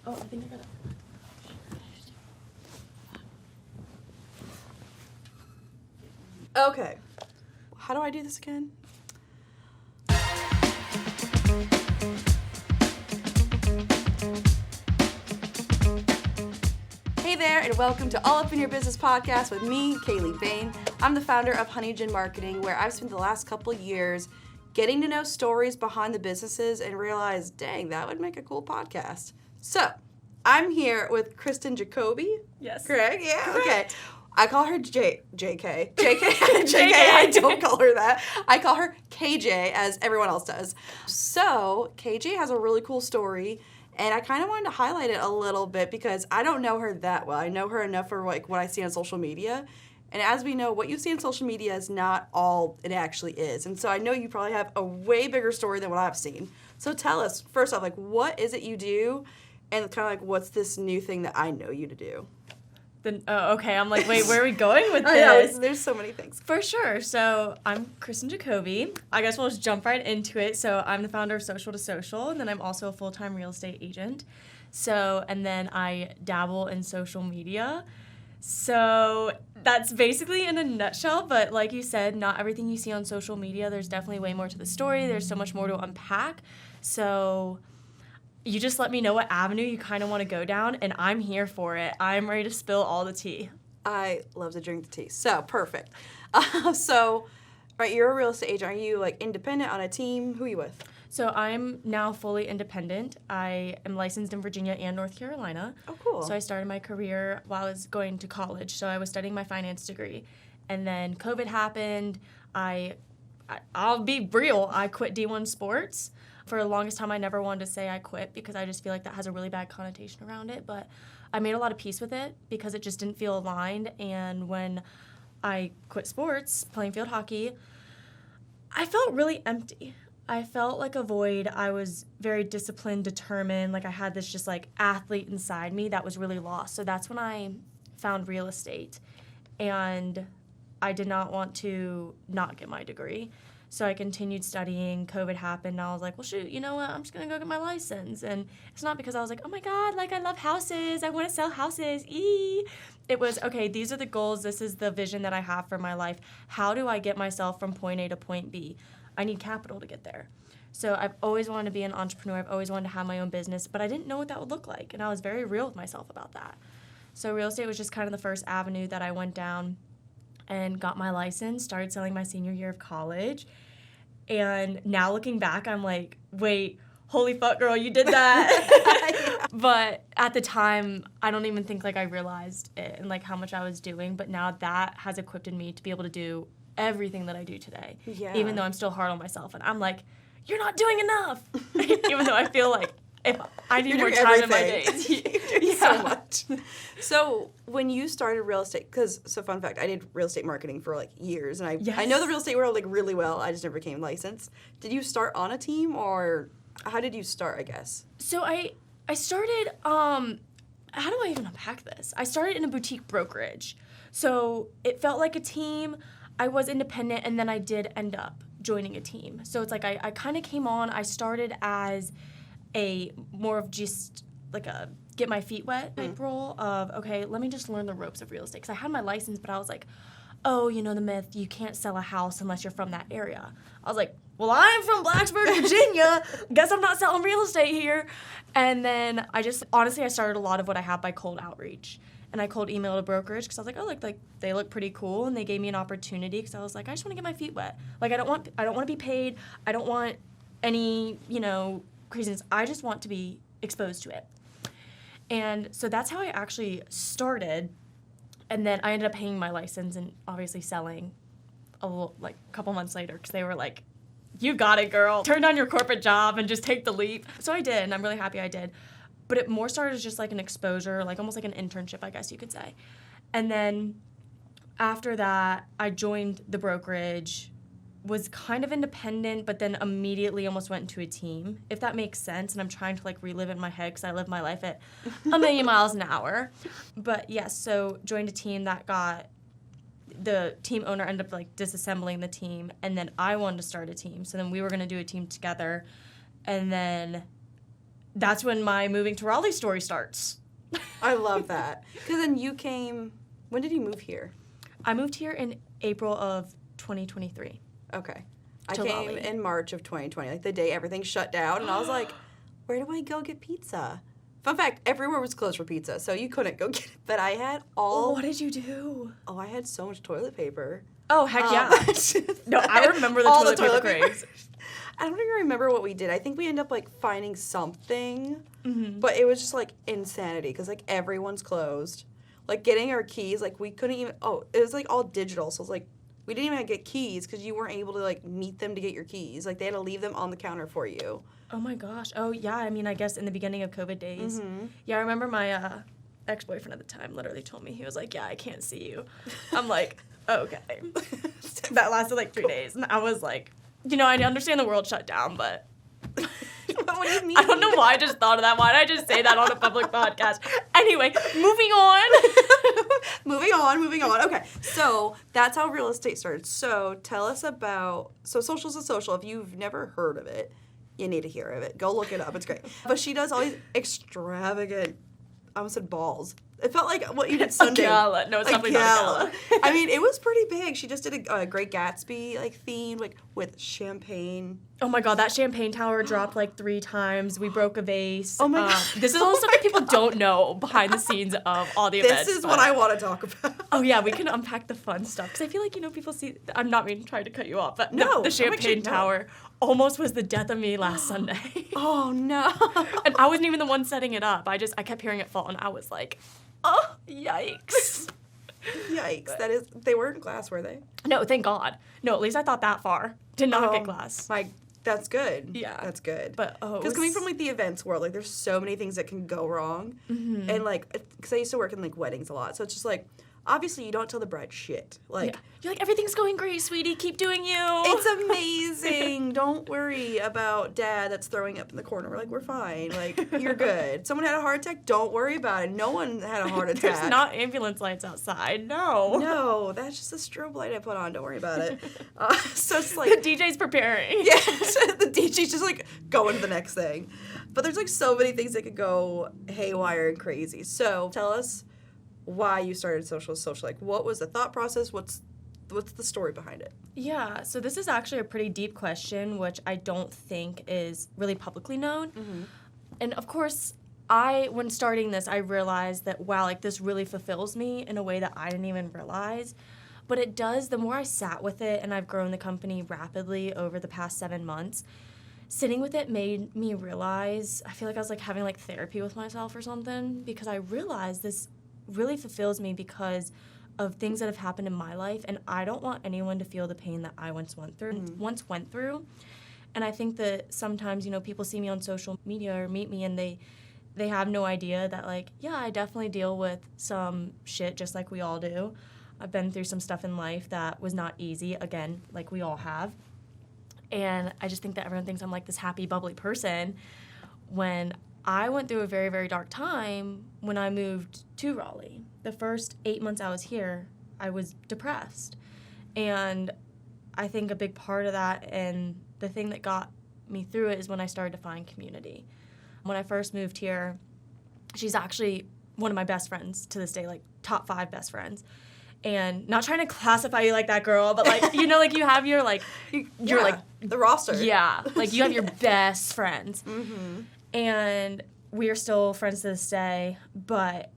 Oh, I think I got it. Okay. How do I do this again? Hey there, and welcome to All Up in Your Business podcast with me, Kaylee Bain. I'm the founder of Honey Gin Marketing, where I've spent the last couple years getting to know stories behind the businesses and realize, dang, that would make a cool podcast. So, I'm here with Kristen Jacoby. Yes. Correct? Yeah? Correct. Okay. I call her JK. I don't call her that. I call her KJ, as everyone else does. So, KJ has a really cool story, and I kind of wanted to highlight it a little bit because I don't know her that well. I know her enough for like what I see on social media. And as we know, what you see on social media is not all it actually is. And so I know you probably have a way bigger story than what I've seen. So tell us, first off, like, what is it you do? And kind of like, what's this new thing that I know you to do? Okay, I'm like, wait, where are we going with I know, this? there's so many things. For sure. So I'm Kristen Jacoby. I guess we'll just jump right into it. So I'm the founder of Social to Social, and then I'm also a full-time real estate agent. So, and then I dabble in social media. So that's basically in a nutshell, but like you said, not everything you see on social media, there's definitely way more to the story. There's so much more to unpack. So you just let me know what avenue you kind of want to go down, and I'm here for it. I'm ready to spill all the tea. I love to drink the tea. So, perfect. Right, you're a real estate agent. Are you, like, independent on a team? Who are you with? So I'm now fully independent. I am licensed in Virginia and North Carolina. Oh, cool. So I started my career while I was going to college. So I was studying my finance degree. And then COVID happened. I'll be real, I quit D1 sports. For the longest time, I never wanted to say I quit because I just feel like that has a really bad connotation around it. But I made a lot of peace with it because it just didn't feel aligned. And when I quit sports, playing field hockey, I felt really empty. I felt like a void. I was very disciplined, determined. Like I had this just like athlete inside me that was really lost. So that's when I found real estate. And I did not want to not get my degree. So I continued studying. COVID happened, and I was like, well, shoot, you know what? I'm just going to go get my license. And it's not because I was like, oh, my God, like, I love houses. I want to sell houses. It was, okay, these are the goals. This is the vision that I have for my life. How do I get myself from point A to point B? I need capital to get there. So I've always wanted to be an entrepreneur. I've always wanted to have my own business, but I didn't know what that would look like. And I was very real with myself about that. So real estate was just kind of the first avenue that I went down and got my license, started selling my senior year of college. And now looking back, I'm like, wait, holy fuck, girl, you did that. Yeah. But at the time, I don't even think like I realized it and like how much I was doing. But now that has equipped me to be able to do everything that I do today. Yeah. Even though I'm still hard on myself. And I'm like, you're not doing enough. Even though I feel like if I need more time in my days. You're doing so much. So when you started real estate, so fun fact, I did real estate marketing for like years, and I know the real estate world like really well. I just never became licensed. Did you start on a team, or how did you start, I guess? So I started, how do I even unpack this? I started in a boutique brokerage. So it felt like a team. I was independent, and then I did end up joining a team. So it's like I kind of came on. I started as a more of just like a get my feet wet type role of, okay, let me just learn the ropes of real estate. Because I had my license, but I was like, oh, you know the myth, you can't sell a house unless you're from that area. I was like, well, I'm from Blacksburg, Virginia. Guess I'm not selling real estate here. And then I started a lot of what I have by cold outreach. And I cold emailed a brokerage because I was like, oh, like they look pretty cool. And they gave me an opportunity because I was like, I just want to get my feet wet. Like, I don't want to be paid. I don't want any, craziness. I just want to be exposed to it. And so that's how I actually started. And then I ended up paying my license and obviously selling a couple months later because they were like, you got it, girl. Turn down your corporate job and just take the leap. So I did, and I'm really happy I did. But it more started as just like an exposure, like almost like an internship, I guess you could say. And then after that, I joined the brokerage, was kind of independent, but then immediately almost went into a team, if that makes sense. And I'm trying to like relive it in my head because I live my life at a million miles an hour. But yes, so joined a team that got, the team owner ended up like disassembling the team, and then I wanted to start a team. So then we were going to do a team together. And then that's when my moving to Raleigh story starts. I love that. Because then you came, when did you move here? I moved here in April of 2023. Okay. I To came Raleigh. in March of 2020, like the day everything shut down, and I was like, where do I go get pizza? Fun fact, everywhere was closed for pizza, so you couldn't go get it. But I had What did you do? I had so much toilet paper. Oh, heck yeah. No, I remember the All toilet paper craze. I don't even remember what we did. I think we ended up, like, finding something, Mm-hmm. but it was just, like, insanity, because, like, everyone's closed. Like, getting our keys, like, we couldn't even, it was, like, all digital, so it was, like, we didn't even get keys, because you weren't able to, like, meet them to get your keys. Like, they had to leave them on the counter for you. Oh my gosh. Oh yeah, I mean, I guess in the beginning of COVID days. Mm-hmm. Yeah, I remember my ex-boyfriend at the time literally told me, he was like, yeah, I can't see you. I'm like, okay. That lasted like 3 days. And I was like, I understand the world shut down, but What do you mean? I don't know why I just thought of that. Why did I just say that on a public podcast? Anyway, moving on. moving on. Okay, so that's how real estate started. So tell us about, Social's a Social. If you've never heard of it, you need to hear of it. Go look it up. It's great. But she does all these extravagant, I almost said balls. It felt like what you did Sunday. A gala. No, it's definitely not a gala. I mean, it was pretty big. She just did a Great Gatsby, like, theme, like, with champagne. Oh my god, that champagne tower dropped like 3 times. We broke a vase. Oh my god. This is all stuff that people don't know behind the scenes of all the events. This is what I want to talk about. Oh yeah, we can unpack the fun stuff. Because I feel like, people see, I'm not even trying to cut you off, but No, the champagne actually, no. tower almost was the death of me last Sunday. Oh, no. And I wasn't even the one setting it up. I kept hearing it fall and I was like, oh, yikes. Yikes. That is, they weren't glass, were they? No, thank God. No, at least I thought that far. Did not get glass. That's good. Yeah. That's good. But, because coming from, like, the events world, like, there's so many things that can go wrong. Mm-hmm. And, like, because I used to work in, like, weddings a lot. So it's just, like, obviously you don't tell the bride shit. Like, yeah. You're like, everything's going great, sweetie. Keep doing you. it's amazing. Don't worry about dad that's throwing up in the corner. We're like, we're fine. Like, you're good. Someone had a heart attack. Don't worry about it. No one had a heart attack. There's not ambulance lights outside. No. No, that's just a strobe light I put on. Don't worry about it. So it's like... The DJ's preparing. Yeah, the DJ's just, like, going to the next thing. But there's, like, so many things that could go haywire and crazy. So tell us why you started Social. Like, what was the thought process? What's the story behind it? Yeah, so this is actually a pretty deep question, which I don't think is really publicly known. Mm-hmm. And of course, when starting this, I realized that, wow, like, this really fulfills me in a way that I didn't even realize. But it does, the more I sat with it, and I've grown the company rapidly over the past 7 months, sitting with it made me realize, I feel like I was, like, having, like, therapy with myself or something, because I realized this really fulfills me because of things that have happened in my life, and I don't want anyone to feel the pain that I once went through. And I think that sometimes, people see me on social media or meet me and they have no idea that, like, yeah, I definitely deal with some shit just like we all do. I've been through some stuff in life that was not easy, again, like we all have. And I just think that everyone thinks I'm, like, this happy, bubbly person when I went through a very, very dark time when I moved to Raleigh. The first 8 months I was here, I was depressed. And I think a big part of that and the thing that got me through it is when I started to find community. When I first moved here, she's actually one of my best friends to this day, like top 5 best friends. And not trying to classify you like that girl, but, like, like you have your, like, you're like the roster. Yeah, like you have your best friends. Mm-hmm. And we are still friends to this day, but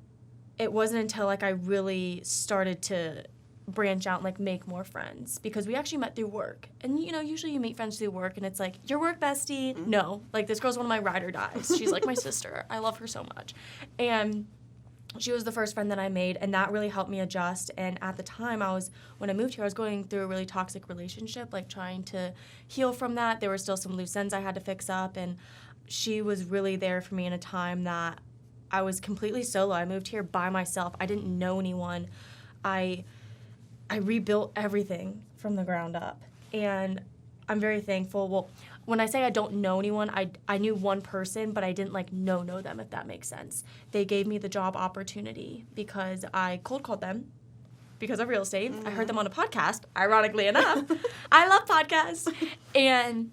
it wasn't until, like, I really started to branch out and, like, make more friends, because we actually met through work. And, usually you meet friends through work and it's like, your work bestie? Mm-hmm. No. Like, this girl's one of my ride or dies. She's like my sister. I love her so much. And she was the first friend that I made, and that really helped me adjust. And at the time, when I moved here, I was going through a really toxic relationship, like, trying to heal from that. There were still some loose ends I had to fix up, and she was really there for me in a time that I was completely solo. I moved here by myself. I didn't know anyone. I rebuilt everything from the ground up, and I'm very thankful. Well, when I say I don't know anyone, I knew one person, but I didn't, like, know them, if that makes sense. They gave me the job opportunity because I cold called them because of real estate. Mm-hmm. I heard them on a podcast, ironically enough. I love podcasts. And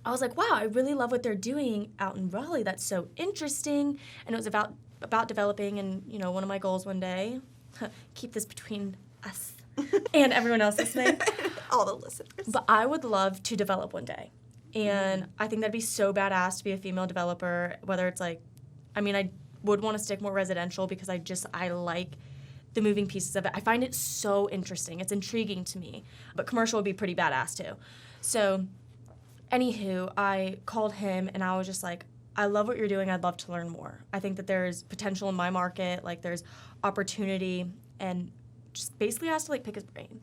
I was like, wow, I really love what they're doing out in Raleigh. That's so interesting. And it was about developing, and, you know, one of my goals one day, keep this between us and everyone else listening. All the listeners. But I would love to develop one day. And I think that'd be so badass to be a female developer, whether it's like, I mean, I would want to stick more residential because I like the moving pieces of it. I find it so interesting. It's intriguing to me. But commercial would be pretty badass too. So, anywho, I called him and I was just like, I love what you're doing. I'd love to learn more. I think that there's potential in my market. Like, there's opportunity, and just basically asked to, like, pick his brain.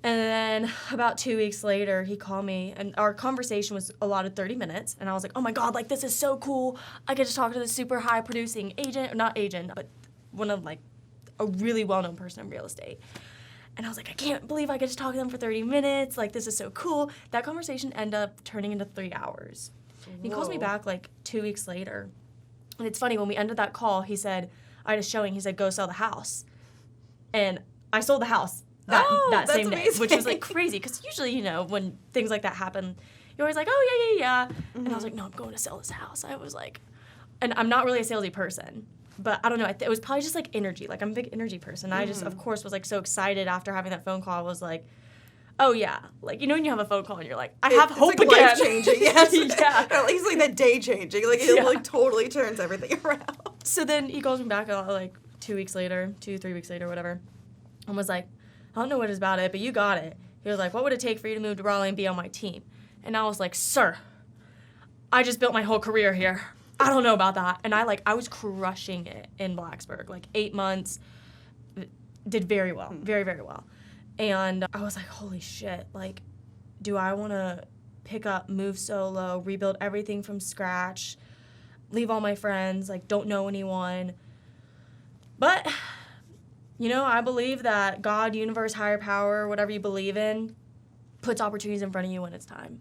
And then about 2 weeks later, he called me, and our conversation was allotted 30 minutes, and I was like, oh my God, like, this is so cool. I get to talk to this super high producing agent, or not agent, but one of, like, a really well-known person in real estate. And I was like, I can't believe I get to talk to them for 30 minutes. Like, this is so cool. That conversation ended up turning into 3 hours. He calls me back, like, 2 weeks later. And it's funny, when we ended that call, he said, I had a showing, he said, go sell the house. And I sold the house that same day, which was, like, crazy. Because usually, you know, when things like that happen, you're always like, oh, yeah. Mm-hmm. And I was like, no, I'm going to sell this house. I was like, and I'm not really a salesy person. But I don't know, it was probably just, like, energy. Like, I'm a big energy person. I just, of course, was, like, so excited after having that phone call. I was like, oh, yeah. Like, you know when you have a phone call and you're like, I have hope like again. Life-changing, yes. Yeah. At least, like, that day-changing. Like, it, like, totally turns everything around. So then he calls me back, like, 3 weeks later, whatever, and was like, I don't know what it's about it, but you got it. He was like, what would it take for you to move to Raleigh and be on my team? And I was like, sir, I just built my whole career here. I don't know about that. And I was crushing it in Blacksburg. Like, 8 months, did very well, very, very well. And I was like, holy shit, like, do I want to pick up, move solo, rebuild everything from scratch, leave all my friends, like, don't know anyone? But, you know, I believe that God, universe, higher power, whatever you believe in, puts opportunities in front of you when it's time.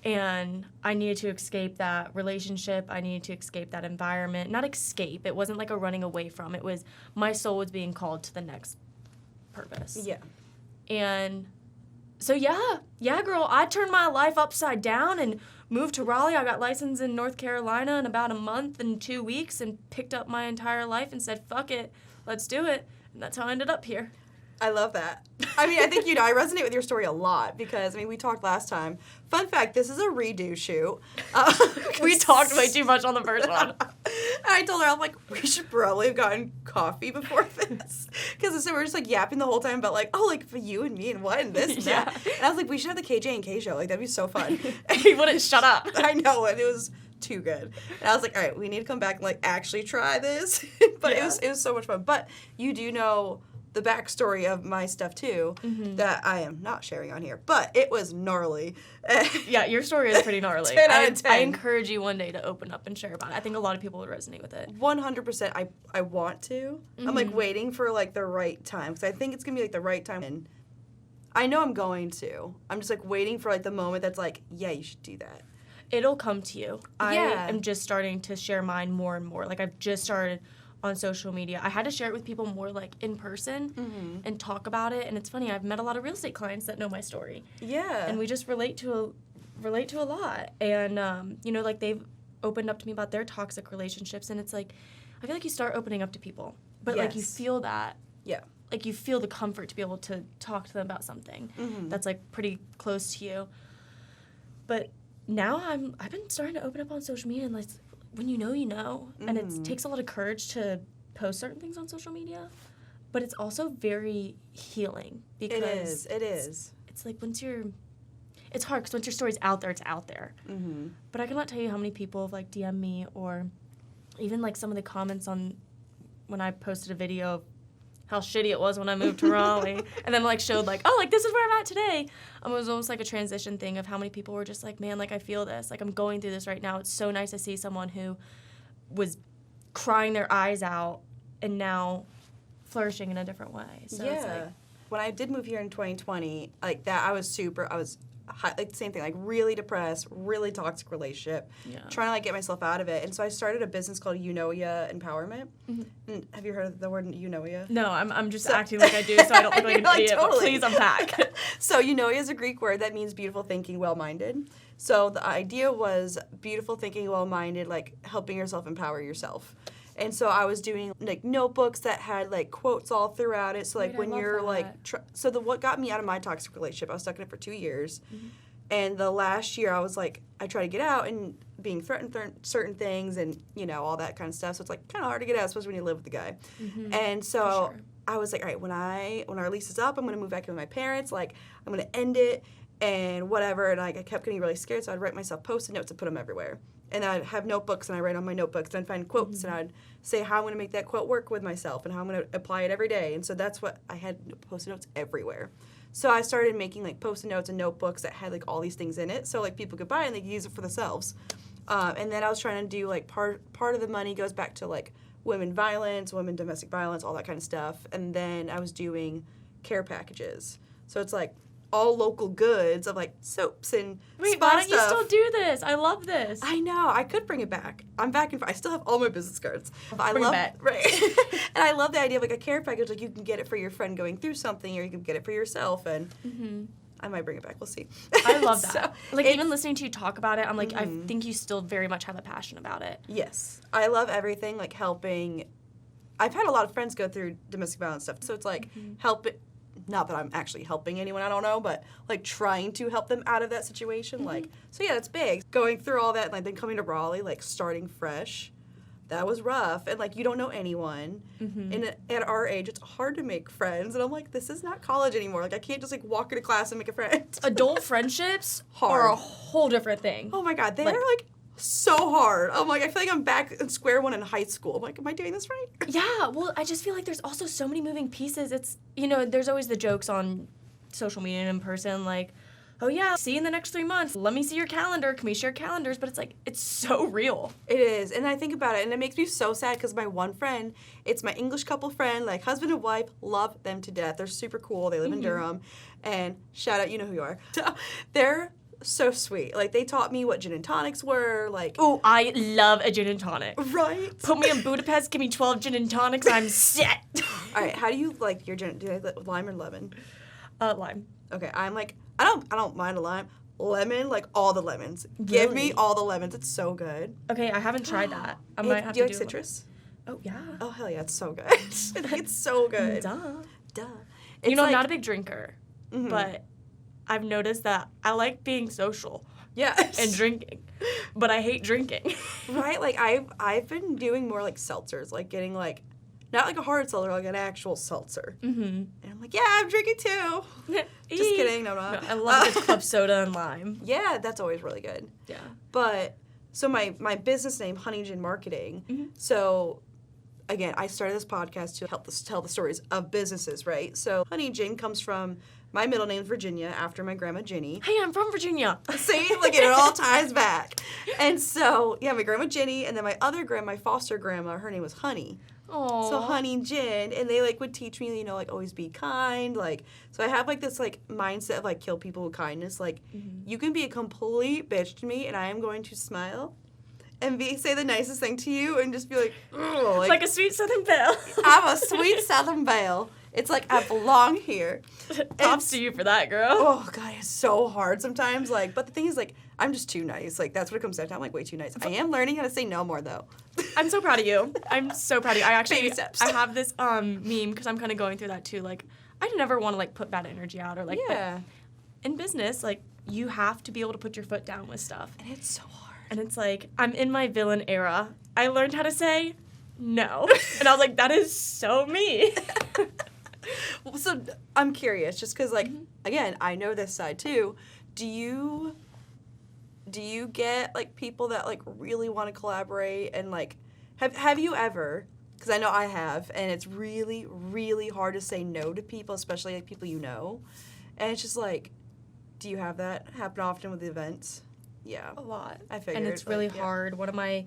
And I needed to escape that relationship. I needed to escape that environment. Not escape. It wasn't like a running away from. It was my soul was being called to the next purpose. Yeah. And so, yeah, girl, I turned my life upside down and moved to Raleigh. I got licensed in North Carolina in about a month and 2 weeks and picked up my entire life and said, fuck it, let's do it. And that's how I ended up here. I love that. I mean, I think, you know, I resonate with your story a lot because, I mean, we talked last time. Fun fact, this is a redo shoot. We talked way too much on the first one. I told her, I'm like, we should probably have gotten coffee before this. Because so we're just, like, yapping the whole time about, like, oh, like, for you and me and what and this and that. And I was like, we should have the KJ and K show. Like, that'd be so fun. He wouldn't shut up. I know, and it was too good. And I was like, all right, we need to come back and, like, actually try this. But it was so much fun. But you do know the backstory of my stuff too, that I am not sharing on here, but it was gnarly. Yeah, your story is pretty gnarly. 10 out of 10. I encourage you one day to open up and share about it. I think a lot of people would resonate with it. 100%. I want to. I'm like waiting for like the right time because I think it's gonna be like the right time, and I know I'm going to. I'm just like waiting for like the moment that's like, yeah, you should do that. It'll come to you. I Yeah. am just starting to share mine more and more. Like, I've just started on social media. I had to share it with people more, like, in person and talk about it. And it's funny, I've met a lot of real estate clients that know my story. Yeah. And we just relate to a lot. And, you know, like, they've opened up to me about their toxic relationships. And it's like, I feel like you start opening up to people. But, like, you feel that. Yeah. Like, you feel the comfort to be able to talk to them about something that's, like, pretty close to you. But now I've been starting to open up on social media, and, like, when you know, you know. And it takes a lot of courage to post certain things on social media, but it's also very healing because it is. It's like it's hard because once your story's out there, it's out there. But I cannot tell you how many people have, like, DM me, or even, like, some of the comments on when I posted a video of how shitty it was when I moved to Raleigh, and then, like, showed, like, oh, like, this is where I'm at today. It was almost like a transition thing of how many people were just like, man, like, I feel this. Like, I'm going through this right now. It's so nice to see someone who was crying their eyes out and now flourishing in a different way. So it's like, when I did move here in 2020, like, that, I was like, the same thing, like, really depressed, really toxic relationship, trying to, like, get myself out of it. And so I started a business called Eunoia Empowerment. And have you heard of the word Eunoia? No, I'm just acting like I do so I don't look like an idiot, but please unpack. So Eunoia is a Greek word that means beautiful thinking, well-minded. So the idea was beautiful thinking, well-minded, like helping yourself empower yourself. And so I was doing like notebooks that had like quotes all throughout it. So like Wait, I when love you're that. like, what got me out of my toxic relationship, I was stuck in it for 2 years. Mm-hmm. And the last year I was like, I tried to get out and being threatened certain things and, you know, all that kind of stuff. So it's like kind of hard to get out, especially when you live with the guy. Mm-hmm. And so For sure. I was like, all right, when our lease is up, I'm going to move back in with my parents. Like, I'm going to end it and whatever. And like, I kept getting really scared. So I'd write myself Post-it notes and put them everywhere. And I'd have notebooks and I write on my notebooks and I'd find quotes Mm-hmm. and I'd say how I'm going to make that quote work with myself and how I'm going to apply it every day. And so that's what I had, Post-it notes everywhere. So I started making like Post-it notes and notebooks that had like all these things in it. So like people could buy it and they could use it for themselves. And then I was trying to do like part of the money goes back to like women violence, women domestic violence, all that kind of stuff. And then I was doing care packages. So it's like all local goods of like soaps and Wait, spa why don't you stuff. still do this? I love this. I know. I could bring it back. I'm back and forth. I still have all my business cards. I Bring it love back. Right. And I love the idea of like a care package. Like you can get it for your friend going through something, or you can get it for yourself. And Mm-hmm. I might bring it back. We'll see. I love that. So, like it's- even listening to you talk about it, I'm like, I Mhm. think you still very much have a passion about it. Yes. I love everything, like helping. I've had a lot of friends go through domestic violence stuff. So it's like help it. Not that I'm actually helping anyone, I don't know, but like trying to help them out of that situation. Like, so yeah, it's big. Going through all that and like then coming to Raleigh, like starting fresh, that was rough. And like you don't know anyone. And at our age, it's hard to make friends. And I'm like, this is not college anymore. Like I can't just like walk into class and make a friend. Adult friendships Hard. are a whole different thing. Oh my God, they're like so hard. I'm like, I feel like I'm back in square one in high school. I'm like, am I doing this right? Yeah, well, I just feel like there's also so many moving pieces. It's, you know, there's always the jokes on social media and in person, like, oh yeah, see you in the next 3 months. Let me see your calendar. Can we share calendars? But it's like, it's so real. It is, and I think about it, and it makes me so sad because my one friend, it's my English couple friend, like husband and wife, love them to death. They're super cool. They live in Durham, and shout out, you know who you are. They're so sweet. Like they taught me what gin and tonics were. Like, Oh, I love a gin and tonic. right? Put me in Budapest, give me 12 gin and tonics, I'm set. All right, how do you like your gin? Do you like lime or lemon? Lime. Okay, I'm like I don't mind a lime. Lemon, like all the lemons. Give me Really? all the lemons. It's so good. Okay, I haven't tried that. I might have do you to like do citrus? Oh, yeah. Oh hell yeah, it's so good. It's so good. Duh. Duh. You know, I'm like- not a big drinker, Mhm. but I've noticed that I like being social yeah. and drinking, but I hate drinking. Right? Like I've been doing more like seltzers, like getting like not like a hard seltzer, like an actual seltzer. Mm-hmm. And I'm like, yeah, I'm drinking too. Just kidding, no, I'm not. No, I love a good club soda and lime. Yeah, that's always really good. Yeah. But so my business name, Honey Gin Marketing. Mhm. So again, I started this podcast to help tell the stories of businesses, right? So Honey Gin comes from my middle name's Virginia after my grandma Ginny. Hey, I'm from Virginia. See, like it all ties back. And so yeah, my grandma Ginny, and then my other grandma, my foster grandma, her name was Honey. Oh. So Honey Gin, and they like would teach me, you know, like always be kind, like so I have like this like mindset of like kill people with kindness. Like you can be a complete bitch to me, and I am going to smile and say the nicest thing to you, and just be like, ugh, like a sweet Southern belle. I'm a sweet Southern belle. It's like I belong here. Props to you for that, girl. Oh God, it's so hard sometimes. Like, but the thing is, like, I'm just too nice. Like, that's what it comes down to. I'm like way too nice. I am learning how to say no more though. I'm so proud of you. I'm so proud of you. I actually, Baby steps. I have this meme because I'm kind of going through that too. Like, I never want to like put bad energy out or like. Yeah. But in business, like you have to be able to put your foot down with stuff. And it's so hard. And it's like I'm in my villain era. I learned how to say no, and I was like, that is so me. So I'm curious, just because, like, again, I know this side too. Do you get like people that like really want to collaborate and like have you ever? Because I know I have, and it's really really hard to say no to people, especially like people you know. And it's just like, do you have that happen often with the events? Yeah, A lot. I figured. And it's really like, yeah. hard. One of my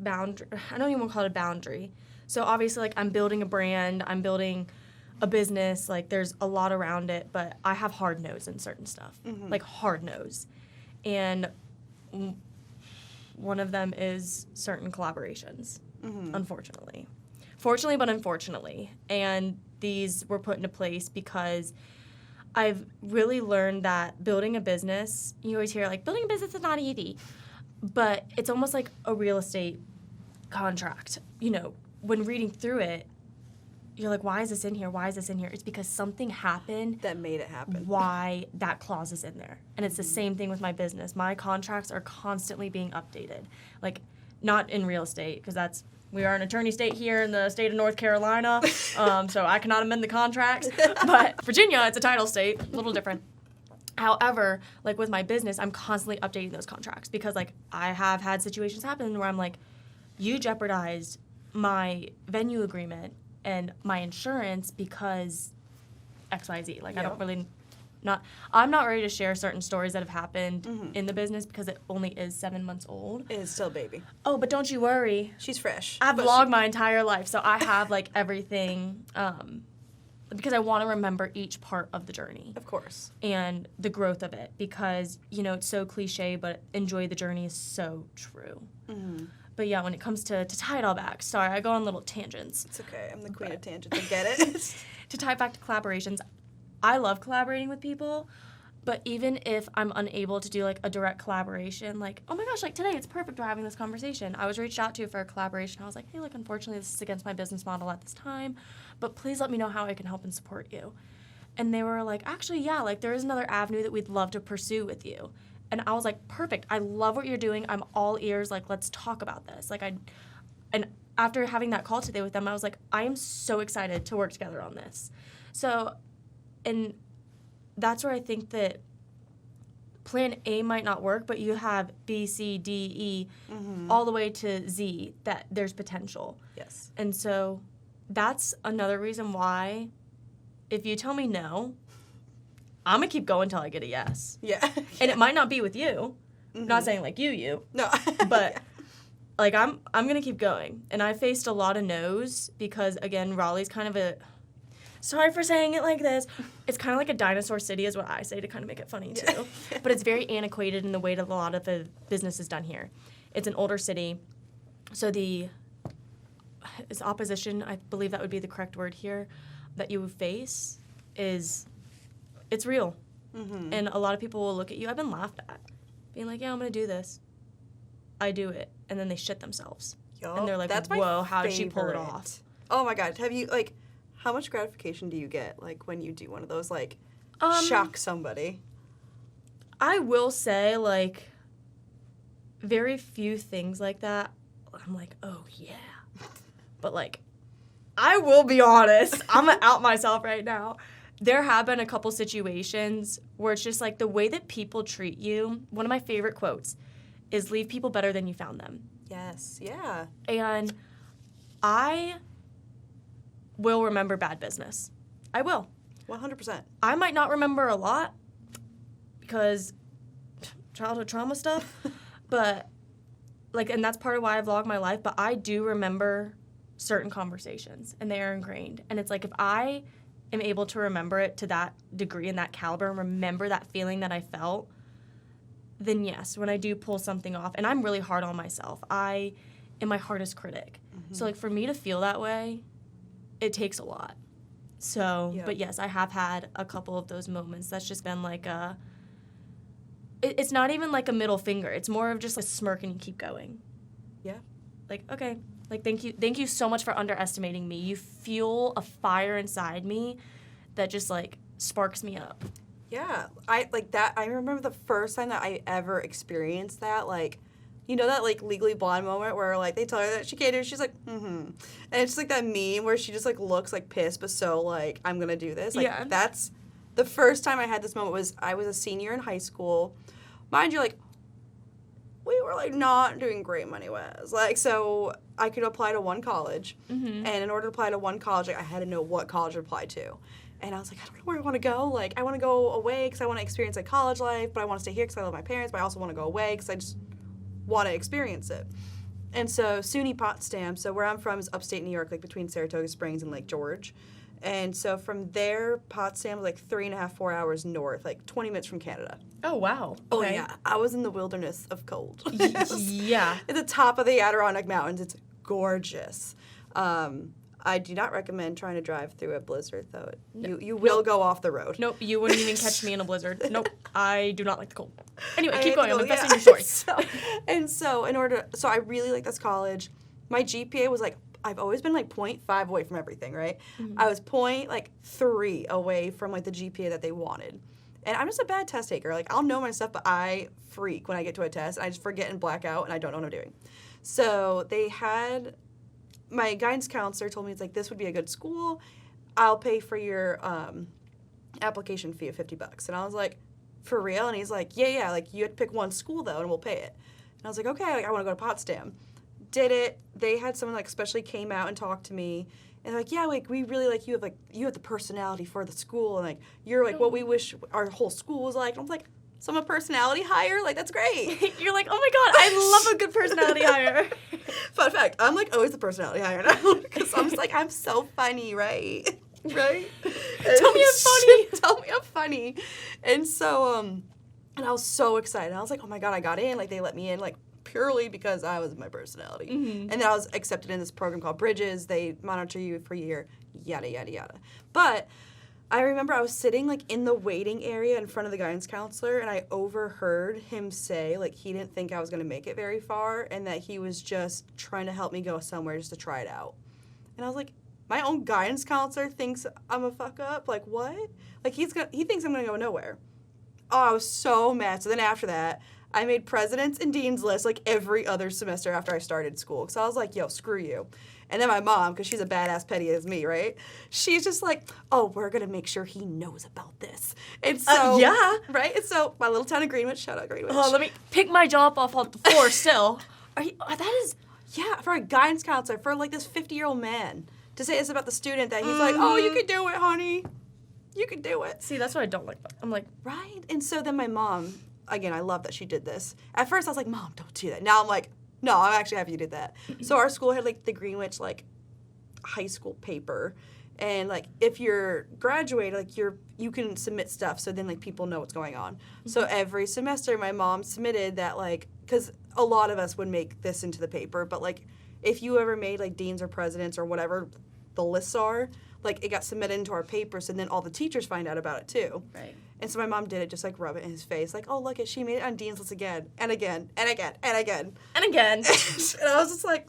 I don't even want to call it a boundary. So obviously, like, I'm building a brand, I'm building a business, like, there's a lot around it, but I have hard no's in certain stuff. Like, hard no's. And one of them is certain collaborations, unfortunately. Fortunately, but unfortunately. And these were put into place because I've really learned that building a business, you always hear, like, building a business is not easy. But it's almost like a real estate contract. You know, when reading through it, you're like, why is this in here? Why is this in here? It's because something happened That made it happen. why that clause is in there. And it's the same thing with my business. My contracts are constantly being updated. Like, not in real estate, because we are an attorney state here in the state of North Carolina, so I cannot amend the contracts. But Virginia, it's a title state, a little different. However, like with my business, I'm constantly updating those contracts because, like, I have had situations happen where I'm like, you jeopardized my venue agreement and my insurance because XYZ. Like, I don't really, I'm not ready to share certain stories that have happened in the business because it only is 7 months old. It is still a baby. Oh, but don't you worry. She's fresh. I've vlogged my entire life, so I have, like, everything, because I want to remember each part of the journey. Of course. And the growth of it, because, you know, it's so cliche, but enjoy the journey is so true. Mm-hmm. But yeah, when it comes to tie it all back, sorry, I go on little tangents. It's okay. I'm the queen of tangents. I get it. To tie it back to collaborations, I love collaborating with people, but even if I'm unable to do, like, a direct collaboration, like, oh my gosh, like, today it's perfect we're having this conversation. I was reached out to for a collaboration. I was like, hey, like, unfortunately, this is against my business model at this time, but please let me know how I can help and support you. And they were like, actually, yeah, like, there is another avenue that we'd love to pursue with you. And I was like, perfect. I love what you're doing. I'm all ears. Like, let's talk about this. Like, and after having that call today with them, I was like, I am so excited to work together on this. So, and that's where I think that plan A might not work, but you have B, C, D, E, all the way to Z, that there's potential. Yes. And so that's another reason why if you tell me no, I'm going to keep going until I get a yes. Yeah. And it might not be with you. I'm not saying, like, you. No. But, like, I'm going to keep going. And I faced a lot of no's because, again, Raleigh's kind of a... Sorry for saying it like this. It's kind of like a dinosaur city is what I say to kind of make it funny, too. But it's very antiquated in the way that a lot of the business is done here. It's an older city. So is opposition, I believe that would be the correct word here, that you face is... It's real. Mm-hmm. And a lot of people will look at you. I've been laughed at. Being like, yeah, I'm going to do this. I do it. And then they shit themselves. Yo, and they're like, whoa, how did she pull it off? Oh, my God. Have you, like, how much gratification do you get, like, when you do one of those, like, shock somebody? I will say, like, very few things like that. I'm like, oh, yeah. But, like, I will be honest. I'm going to out myself right now. There have been a couple situations where it's just like the way that people treat you. One of my favorite quotes is leave people better than you found them. Yes, yeah. And I will remember bad business. I will. 100%. I might not remember a lot because childhood trauma stuff, but like, and that's part of why I vlog my life, but I do remember certain conversations and they are ingrained. And it's like if I am able to remember it to that degree and that caliber and remember that feeling that I felt, then yes, when I do pull something off, and I'm really hard on myself. I am my hardest critic. Mm-hmm. So like for me to feel that way, it takes a lot. So, But yes, I have had a couple of those moments. That's just been like it's not even like a middle finger. It's more of just a smirk and you keep going. Yeah. Like, okay. Like, thank you so much for underestimating me. You fuel a fire inside me that just, like, sparks me up. Yeah. I remember the first time that I ever experienced that, like, you know that, like, Legally Blonde moment where, like, they tell her that she can't do it, she's like, mm-hmm. And it's just, like, that meme where she just, like, looks, like, pissed, but so, like, I'm gonna do this. Like, that's the first time I had this moment was I was a senior in high school. Mind you, like, we were, like, not doing great money-wise. Like, so I could apply to one college. Mm-hmm. And in order to apply to one college, like, I had to know what college to apply to. And I was like, I don't know where I want to go. Like, I want to go away because I want to experience, like, college life. But I want to stay here because I love my parents. But I also want to go away because I just want to experience it. And so SUNY Potsdam, so where I'm from is upstate New York, like, between Saratoga Springs and Lake George. And so from there, Potsdam was, like, 3.5, 4 hours north, like, 20 minutes from Canada. Oh, wow. Oh, okay. Yeah. I was in the wilderness of cold. Yeah. At the top of the Adirondack Mountains. It's gorgeous. I do not recommend trying to drive through a blizzard, though. No. You will go off the road. Nope, you wouldn't even catch me in a blizzard. Nope, I do not like the cold. Anyway, I keep hate going. the I'm cold, investing yeah. in your story. So I really like this college. My GPA was like, I've always been like 0.5 away from everything, right? Mm-hmm. I was 0.3 away from like the GPA that they wanted. And I'm just a bad test taker. Like, I'll know my stuff, but I freak when I get to a test. I just forget and black out, and I don't know what I'm doing. So my guidance counselor told me, it's like, this would be a good school. I'll pay for your application fee of $50. And I was like, for real? And he's like, yeah, like, you have to pick one school, though, and we'll pay it. And I was like, okay, like, I want to go to Potsdam. Did it. They had someone, like, especially came out and talked to me. And they're like, yeah, like, we really like you. You have the personality for the school. And, like, you're, like, what we wish our whole school was like. And I was like, so I'm a personality hire? Like, that's great. You're like, oh my god, I love a good personality hire. Fun fact, I'm, like, always the personality hire now. Because I'm just like, I'm so funny, right? Right? Tell me I'm funny. Tell me I'm funny. And so, and I was so excited. I was like, oh my god, I got in. Like, they let me in, like, purely because I was my personality. Mm-hmm. And then I was accepted in this program called Bridges. They monitor you for a year, yada, yada, yada. But I remember I was sitting, like, in the waiting area in front of the guidance counselor, and I overheard him say, like, he didn't think I was going to make it very far, and that he was just trying to help me go somewhere just to try it out. And I was like, my own guidance counselor thinks I'm a fuck up? Like, what? Like, he thinks I'm going to go nowhere. Oh, I was so mad. So then after that, I made president's and dean's list, like, every other semester after I started school. So I was like, yo, screw you. And then my mom, because she's a badass petty as me, right? She's just like, oh, we're going to make sure he knows about this. And so, yeah. Right? And so my little town of Greenwich, shout out Greenwich. Oh, let me pick my jaw up off the floor still. That is... Yeah, for a guidance counselor, for, like, this 50-year-old man, to say this about the student that he's like, oh, you can do it, honey. You can do it. See, that's what I don't like. I'm like... Right? And so then my mom, again, I love that she did this. At first, I was like, Mom, don't do that. Now I'm like, no, I'm actually happy you did that. So our school had, like, the Greenwich, like, high school paper. And, like, if you're graduated, like, you can submit stuff so then, like, people know what's going on. Mm-hmm. So every semester, my mom submitted that, like, because a lot of us would make this into the paper, but, like, if you ever made, like, deans or presidents or whatever the lists are, like, it got submitted into our papers, and then all the teachers find out about it, too. Right. And so my mom did it, just, like, rub it in his face. Like, oh, look, she made it on dean's list again, and again, and again, and again. And again. And I was just like,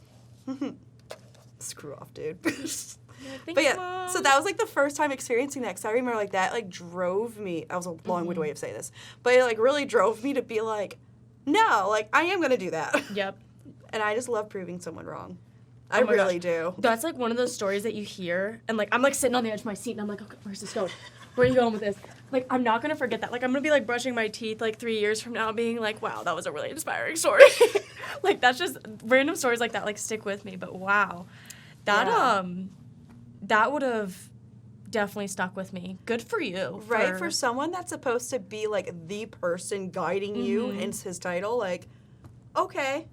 screw off, dude. Thanks, But yeah, Mom. so that was, like, the first time experiencing that, because I remember, like, that, like, drove me, that was a long-winded way of saying this, but it, like, really drove me to be like, no, like, I am going to do that. Yep. And I just love proving someone wrong. Oh I my really gosh. do. That's, like, one of those stories that you hear, and, like, I'm, like, sitting on the edge of my seat, and I'm like, okay, where's this going? Where are you going with this? Like, I'm not going to forget that. Like, I'm going to be, like, brushing my teeth, like, 3 years from now, being like, wow, that was a really inspiring story. Like, that's just, random stories like that, like, stick with me. But, wow. That, Yeah. That would have definitely stuck with me. Good for you. Right? For someone that's supposed to be, like, the person guiding you, hence his title, like, okay.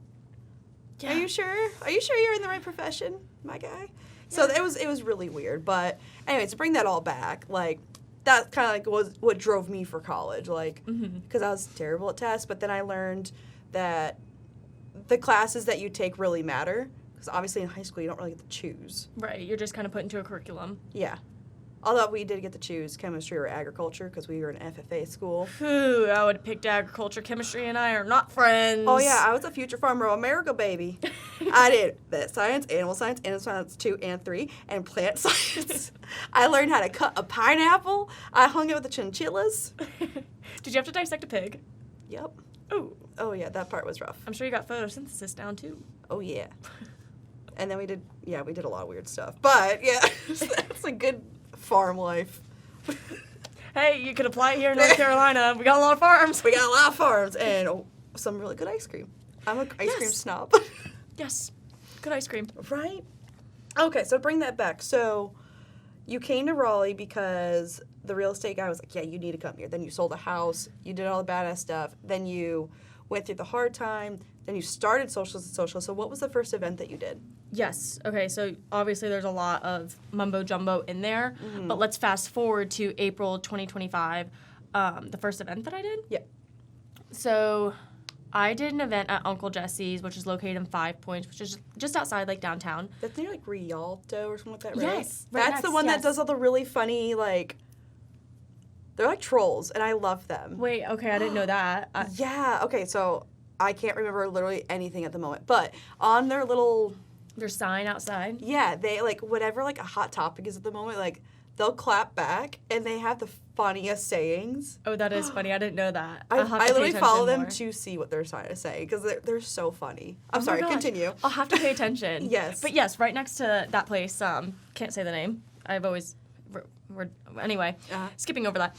Yeah. Are you sure? Are you sure you're in the right profession, my guy? So it was really weird. But anyway, to bring that all back, like, that kind of, like, was what drove me for college, like, because I was terrible at tests, but then I learned that the classes that you take really matter, because obviously in high school you don't really get to choose. Right. You're just kind of put into a curriculum. Yeah. Although we did get to choose chemistry or agriculture because we were an FFA school. Ooh, I would have picked agriculture. Chemistry and I are not friends. Oh, yeah, I was a future farmer of America, baby. I did vet science, animal science 2 and 3, and plant science. I learned how to cut a pineapple. I hung out with the chinchillas. Did you have to dissect a pig? Yep. Ooh. Oh, yeah, that part was rough. I'm sure you got photosynthesis down, too. Oh, yeah. And then we did a lot of weird stuff. But, yeah, that's a good farm life. Hey, you could apply it here in North Carolina. We got a lot of farms. We got a lot of farms and some really good ice cream. I'm an ice cream snob. Yes. Good ice cream. Right? Okay, so bring that back. So you came to Raleigh because the real estate guy was like, yeah, you need to come here. Then you sold a house. You did all the badass stuff. Then you went through the hard time. Then you started Socials and Socials. So what was the first event that you did? Yes. Okay, so obviously there's a lot of mumbo-jumbo in there, but let's fast forward to April 2025, the first event that I did. Yeah. So I did an event at Uncle Jesse's, which is located in 5 Points, which is just outside, like, downtown. That's near, like, Rialto or something like that, right? Yes. Right That's next, the one yes. that does all the really funny, like, they're like trolls, and I love them. Wait, okay, I didn't know that. Yeah, okay, so I can't remember literally anything at the moment, but on their little... Their sign outside. Yeah, they, like, whatever, like, a hot topic is at the moment, like, they'll clap back, and they have the funniest sayings. Oh, that is funny. I didn't know that. I I'll have to pay literally follow them attention more. to see what they're trying to say, because they're so funny. I'm Oh my sorry, gosh. continue. I'll have to pay attention. Yes. But yes, right next to that place, can't say the name. I've always, anyway, skipping over that.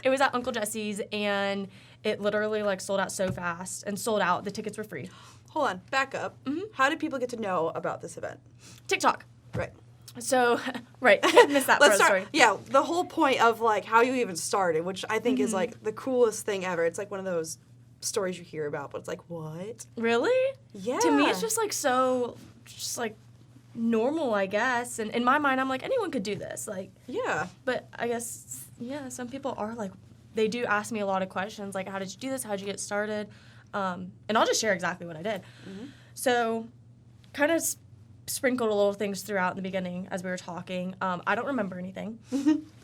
It was at Uncle Jesse's, and it literally, like, sold out so fast, and sold out. The tickets were free. Hold on, back up. Mm-hmm. How did people get to know about this event? TikTok. Right. So, right, can't miss that part of the story. Yeah, the whole point of, like, how you even started, which I think is, like, the coolest thing ever. It's, like, one of those stories you hear about, but it's like, what? Really? Yeah. To me, it's just, like, so, just, like, normal, I guess. And in my mind, I'm like, anyone could do this. Like, Yeah. but I guess, yeah, some people are, like, they do ask me a lot of questions, like, how did you do this? How did you get started? And I'll just share exactly what I did. Mm-hmm. So, kind of sprinkled a little things throughout in the beginning as we were talking. I don't remember anything.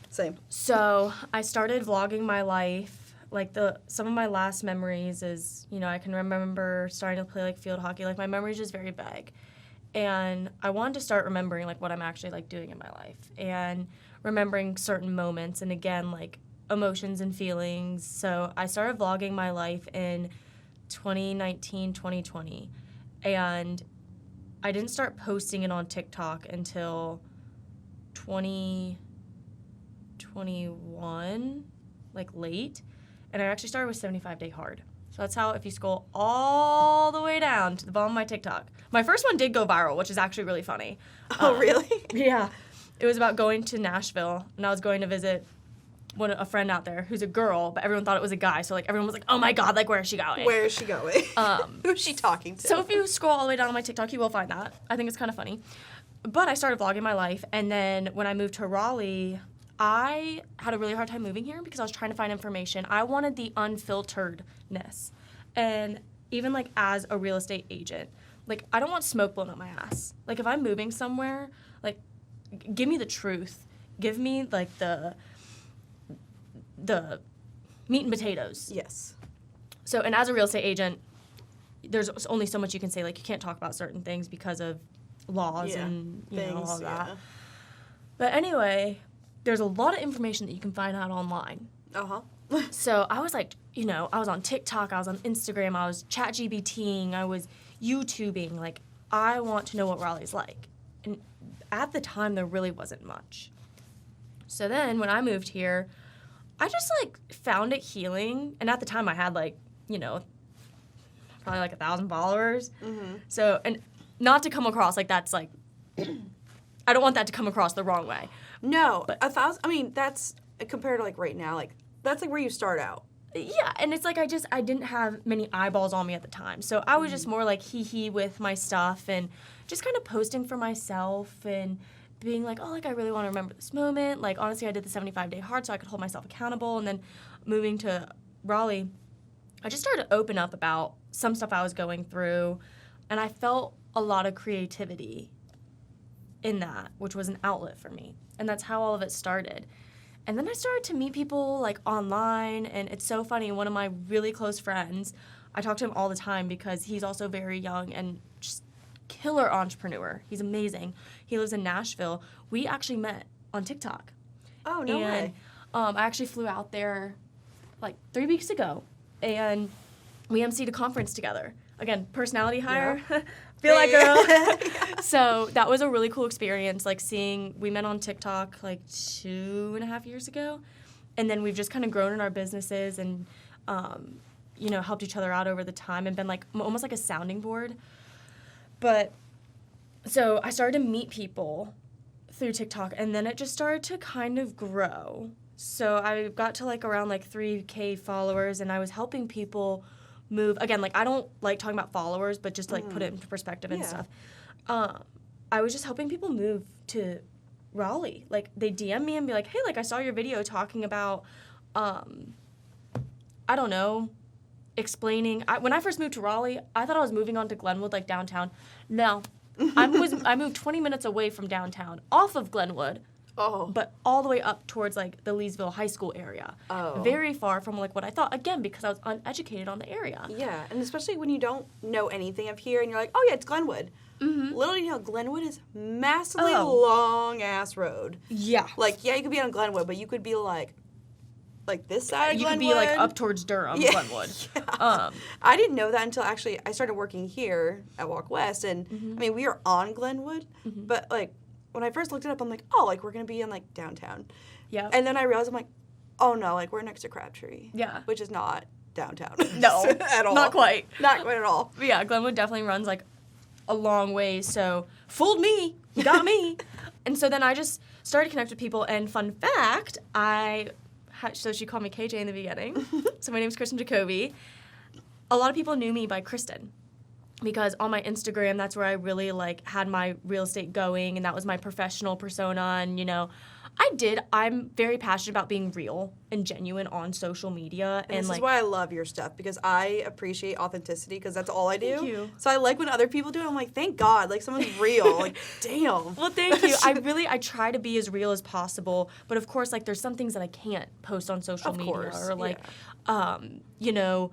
Same. So, I started vlogging my life. Like, some of my last memories is, you know, I can remember starting to play, like, field hockey. Like, my memory's just very vague. And I wanted to start remembering, like, what I'm actually, like, doing in my life. And remembering certain moments. And, again, like, emotions and feelings. So, I started vlogging my life in 2019, 2020. And I didn't start posting it on TikTok until 2021, like late. And I actually started with 75 Day Hard. So that's how, if you scroll all the way down to the bottom of my TikTok. My first one did go viral, which is actually really funny. Oh, really? Yeah. It was about going to Nashville, and I was going to visit a friend out there who's a girl, but everyone thought it was a guy. So, like, everyone was like, oh, my God, like, where is she going? Where is she going? Who's she talking to? So if you scroll all the way down on my TikTok, you will find that. I think it's kind of funny. But I started vlogging my life, and then when I moved to Raleigh, I had a really hard time moving here because I was trying to find information. I wanted the unfilteredness. And even, like, as a real estate agent, like, I don't want smoke blown up my ass. Like, if I'm moving somewhere, like, give me the truth. Give me, like, the meat and potatoes. Yes. So, and as a real estate agent, there's only so much you can say. Like, you can't talk about certain things because of laws and, you know, all that. Yeah. But anyway, there's a lot of information that you can find out online. Uh-huh. So I was like, you know, I was on TikTok, I was on Instagram, I was ChatGPTing, I was YouTubing. Like, I want to know what Raleigh's like. And at the time, there really wasn't much. So then when I moved here, I just, like, found it healing. And at the time, I had, like, you know, probably, like, 1,000 followers. Mm-hmm. So, and not to come across, like, that's, like, I don't want that to come across the wrong way. No, but 1,000, I mean, that's, compared to, like, right now, like, that's, like, where you start out. Yeah, and it's like I didn't have many eyeballs on me at the time. So I was just more, like, hee-hee with my stuff and just kind of posting for myself and being like, oh, like, I really want to remember this moment. Like, honestly, I did the 75 Day Hard so I could hold myself accountable. And then moving to Raleigh, I just started to open up about some stuff I was going through. And I felt a lot of creativity in that, which was an outlet for me. And that's how all of it started. And then I started to meet people, like, online. And it's so funny. One of my really close friends, I talk to him all the time because he's also very young and just killer entrepreneur. He's amazing. He lives in Nashville. We actually met on TikTok. Oh, no way. I actually flew out there, like, 3 weeks ago. And we emceed a conference together. Again, personality hire. Yeah. Feel like girl. So that was a really cool experience, like, we met on TikTok, like, 2.5 years ago. And then we've just kind of grown in our businesses and, you know, helped each other out over the time and been, like, almost like a sounding board. But so I started to meet people through TikTok, and then it just started to kind of grow. So I got to, like, around, like, 3K followers, and I was helping people move. Again, like, I don't like talking about followers, but just to, like, put it into perspective and stuff. I was just helping people move to Raleigh. Like, they DM me and be like, hey, like, I saw your video talking about, I don't know, explaining. When I first moved to Raleigh, I thought I was moving on to Glenwood, like downtown. No. I moved 20 minutes away from downtown, off of Glenwood. Oh. But all the way up towards, like, the Leesville High School area. Oh. Very far from, like, what I thought. Again, because I was uneducated on the area. Yeah, and especially when you don't know anything of here and you're like, oh, yeah, it's Glenwood. Mm-hmm. Little do you know, Glenwood is massively long-ass road. Yeah. Like, yeah, you could be on Glenwood, but you could be, like this side of Glenwood. You could be, like, up towards Durham, Glenwood. Yeah. I didn't know that until, actually, I started working here at Walk West, and, I mean, we are on Glenwood, but, like, when I first looked it up, I'm like, oh, like, we're going to be in, like, downtown. Yeah. And then I realized, I'm like, oh, no, like, we're next to Crabtree. Yeah. Which is not downtown. No. At all. Not quite. Not quite at all. But yeah, Glenwood definitely runs, like, a long way, so fooled me. You got me. And so then I just started to connect with people, and fun fact, so she called me KJ in the beginning. So my name's Kristen Jacoby. A lot of people knew me by Kristen because on my Instagram, that's where I really, like, had my real estate going, and that was my professional persona, and, you know, I'm very passionate about being real and genuine on social media. And this like, is why I love your stuff, because I appreciate authenticity, because that's all I do. Thank you. So I like when other people do it. I'm like, thank God, like, someone's real. Like, damn. Well, thank you. I try to be as real as possible, but of course, like, there's some things that I can't post on social media. Course, or like, you know,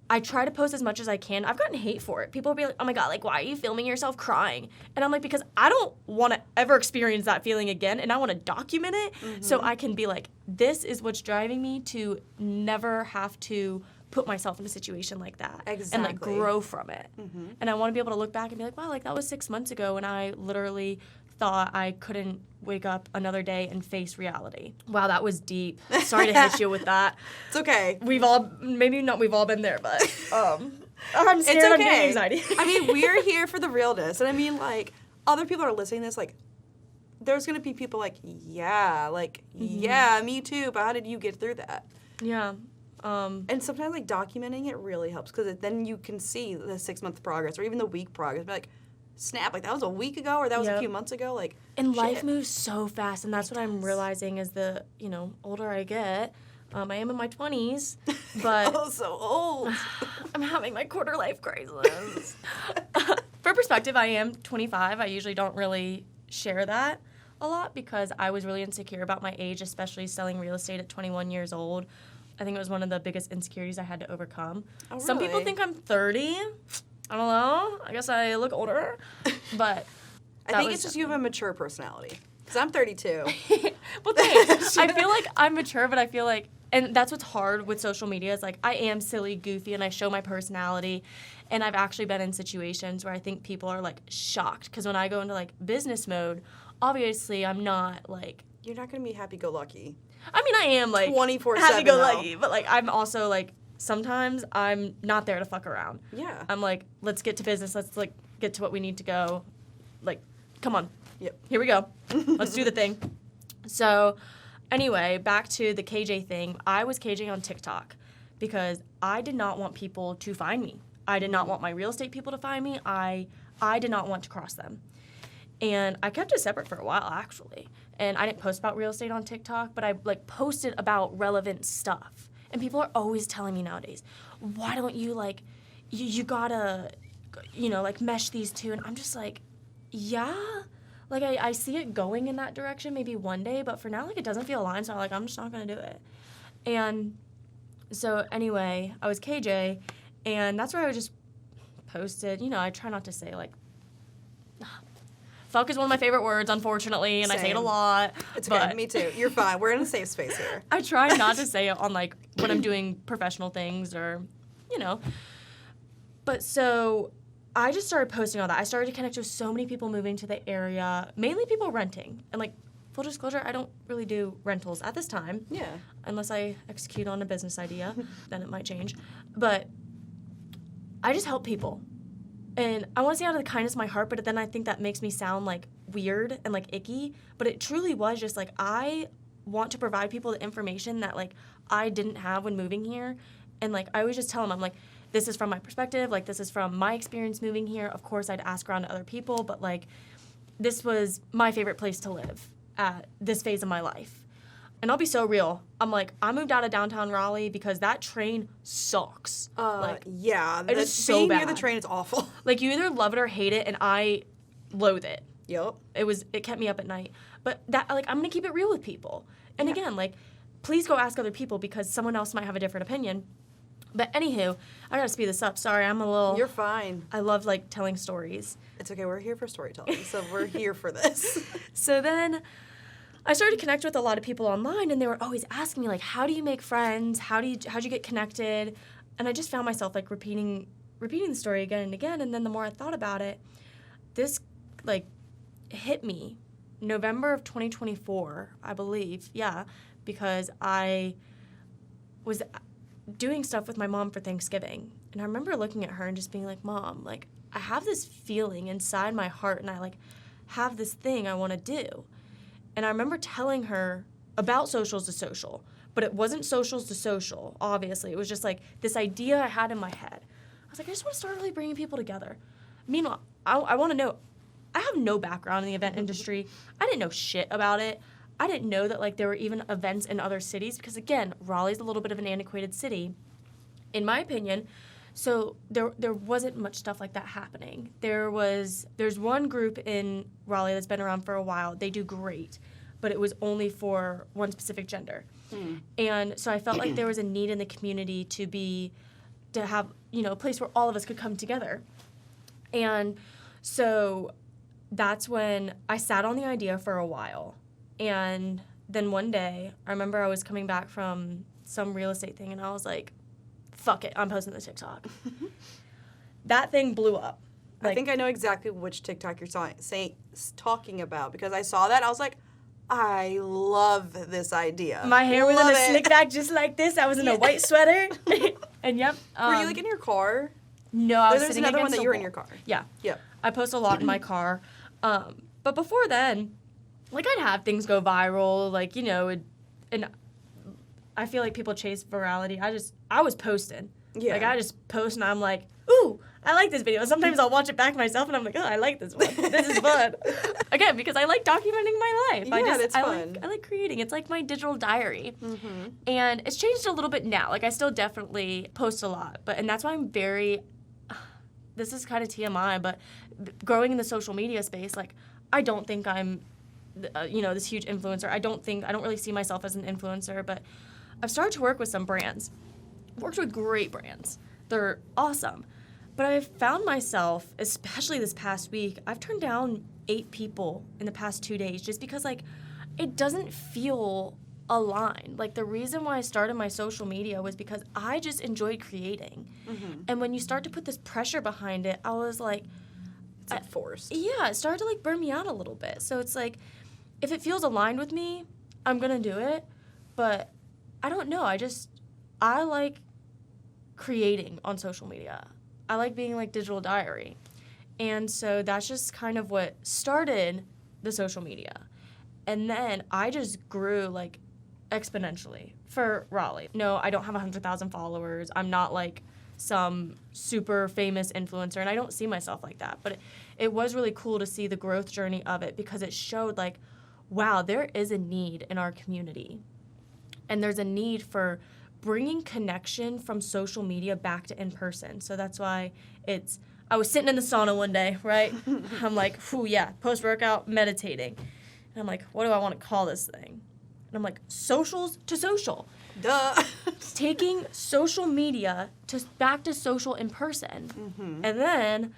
I try to post as much as I can. I've gotten hate for it. People will be like, oh my God, like, why are you filming yourself crying? And I'm like, because I don't want to ever experience that feeling again, and I want to document it so I can be like, this is what's driving me to never have to put myself in a situation like that. Exactly. And, like, grow from it. And I want to be able to look back and be like, wow, like, that was 6 months ago, and I literally thought I couldn't wake up another day and face reality. Wow, that was deep. Sorry to hit you with that. It's okay. We've all been there, but I'm scared. It's okay. I'm getting anxiety. I mean, we're here for the realness. And I mean, like, other people are listening to this, like, there's going to be people like, yeah, me too, but how did you get through that? Yeah. And sometimes, like, documenting it really helps, because then you can see the 6 month progress or even the week progress. Be like, snap, like, that was a week ago or that was a few months ago. Like, and shit. life moves so fast, and that's what I'm realizing as the, you know, older I get. I am in my 20s, but oh, so old. I'm having my quarter life crisis. For perspective, I am 25. I usually don't really share that a lot because I was really insecure about my age, especially selling real estate at 21 years old. I think it was one of the biggest insecurities I had to overcome. Oh, Some people really? think I'm 30. I don't know. I guess I look older, but I think it's just you have a mature personality. Because I'm 32. Well, thanks. I feel like I'm mature, but I feel like, and that's what's hard with social media, is like I am silly, goofy, and I show my personality. And I've actually been in situations where I think people are, like, shocked. Because when I go into, like, business mode, obviously I'm not, like... You're not going to be happy-go-lucky. I mean, I am, like, 24/7 happy-go-lucky. But, like, I'm also, like, sometimes I'm not there to fuck around. Yeah. I'm like, let's get to business. Let's, like, get to what we need to go. Like, come on. Yep. Here we go. Let's do the thing. So, anyway, back to the KJ thing. I was KJing on TikTok because I did not want people to find me. I did not want my real estate people to find me. I did not want to cross them. And I kept it separate for a while, actually. And I didn't post about real estate on TikTok, but I, like, posted about relevant stuff. And people are always telling me nowadays, why don't you, like, you gotta, you know, like, mesh these two. And I'm just like, yeah. Like, I see it going in that direction maybe one day, but for now, like, it doesn't feel aligned, so I'm like, I'm just not going to do it. And so, anyway, I was KJ, and that's where I just posted, you know, I try not to say, like, fuck is one of my favorite words, unfortunately, and I say it a lot. It's okay, me too. You're fine. We're in a safe space here. I try not to say it on, like, when I'm doing professional things or, you know. But so... I just started posting all that. I started to connect with so many people moving to the area, mainly people renting. And, like, full disclosure, I don't really do rentals at this time. Yeah. Unless I execute on a business idea, then it might change. But I just help people. And I want to say out of the kindness of my heart, but then I think that makes me sound, like, weird and, like, icky. But it truly was just, like, I want to provide people the information that, like, I didn't have when moving here. And, like, I always just tell them, I'm like, this is from my perspective, like, this is from my experience moving here. Of course, I'd ask around to other people, but, like, this was my favorite place to live at this phase of my life. And I'll be so real. I'm like, I moved out of downtown Raleigh because that train sucks. Yeah. It is so being bad. near the train is awful. Like, you either love it or hate it, and I loathe it. Yep. It kept me up at night. But that, like, I'm going to keep it real with people. And again, like, please go ask other people because someone else might have a different opinion. But anywho, I gotta speed this up. Sorry, I'm a little... You're fine. I love, like, telling stories. It's okay. We're here for storytelling, so we're here for this. So then I started to connect with a lot of people online, and they were always asking me, like, how do you make friends? How'd you get connected? And I just found myself, like, repeating the story again and again, and then the more I thought about it, this, like, hit me November of 2024, I believe. Yeah, because I was doing stuff with my mom for Thanksgiving. And I remember looking at her and just being like, Mom, like, I have this feeling inside my heart and I, like, have this thing I want to do. And I remember telling her about Socials to Social, but it wasn't Socials to Social, obviously. It was just, like, this idea I had in my head. I was like, I just want to start really bringing people together. Meanwhile, I want to know, I have no background in the event industry. I didn't know shit about it. I didn't know that, like, there were even events in other cities because, again, Raleigh's a little bit of an antiquated city, in my opinion. So there wasn't much stuff like that happening. There's one group in Raleigh that's been around for a while. They do great, but it was only for one specific gender. And so I felt like there was a need in the community to have, you know, a place where all of us could come together. And so that's when I sat on the idea for a while. And then one day, I remember I was coming back from some real estate thing, and I was like, fuck it, I'm posting the TikTok. That thing blew up. Like, I think I know exactly which TikTok you're talking about, because I saw that, I was like, I love this idea. My hair was in a slick back just like this. I was in a white sweater. And yep. Were you, like, in your car? No, I was There's sitting another one against that the you were wall. in your car. Yeah. Yep. I post a lot in my car. But before then, like, I'd have things go viral, like, you know, and I feel like people chase virality. I was posting. Yeah. Like, I just post, and I'm like, ooh, I like this video. Sometimes I'll watch it back myself, and I'm like, oh, I like this one. This is fun. Again, because I like documenting my life. Yeah, that's fun. I like creating. It's like my digital diary. Mm-hmm. And it's changed a little bit now. Like, I still definitely post a lot. And that's why I'm very, this is kind of TMI, but growing in the social media space, like, I don't think I'm, you know, this huge influencer. I don't really see myself as an influencer, but I've started to work with some brands. Worked with great brands. They're awesome. But I've found myself, especially this past week, I've turned down 8 people in the past 2 days just because, like, it doesn't feel aligned. Like, the reason why I started my social media was because I just enjoyed creating. Mm-hmm. And when you start to put this pressure behind it, I was like, it's like forced. Yeah, it started to, like, burn me out a little bit. So it's like, if it feels aligned with me, I'm going to do it. But I don't know. I like creating on social media. I like being, like, digital diary. And so that's just kind of what started the social media. And then I just grew, like, exponentially for Raleigh. No, I don't have 100,000 followers. I'm not, like, some super famous influencer, and I don't see myself like that. But it was really cool to see the growth journey of it because it showed, like, wow, there is a need in our community. And there's a need for bringing connection from social media back to in-person. So that's why I was sitting in the sauna one day, right? I'm like, whew, yeah, post-workout, meditating. And I'm like, what do I want to call this thing? And I'm like, Socials to Social. Duh. Taking social media back to social in person. Mm-hmm. And then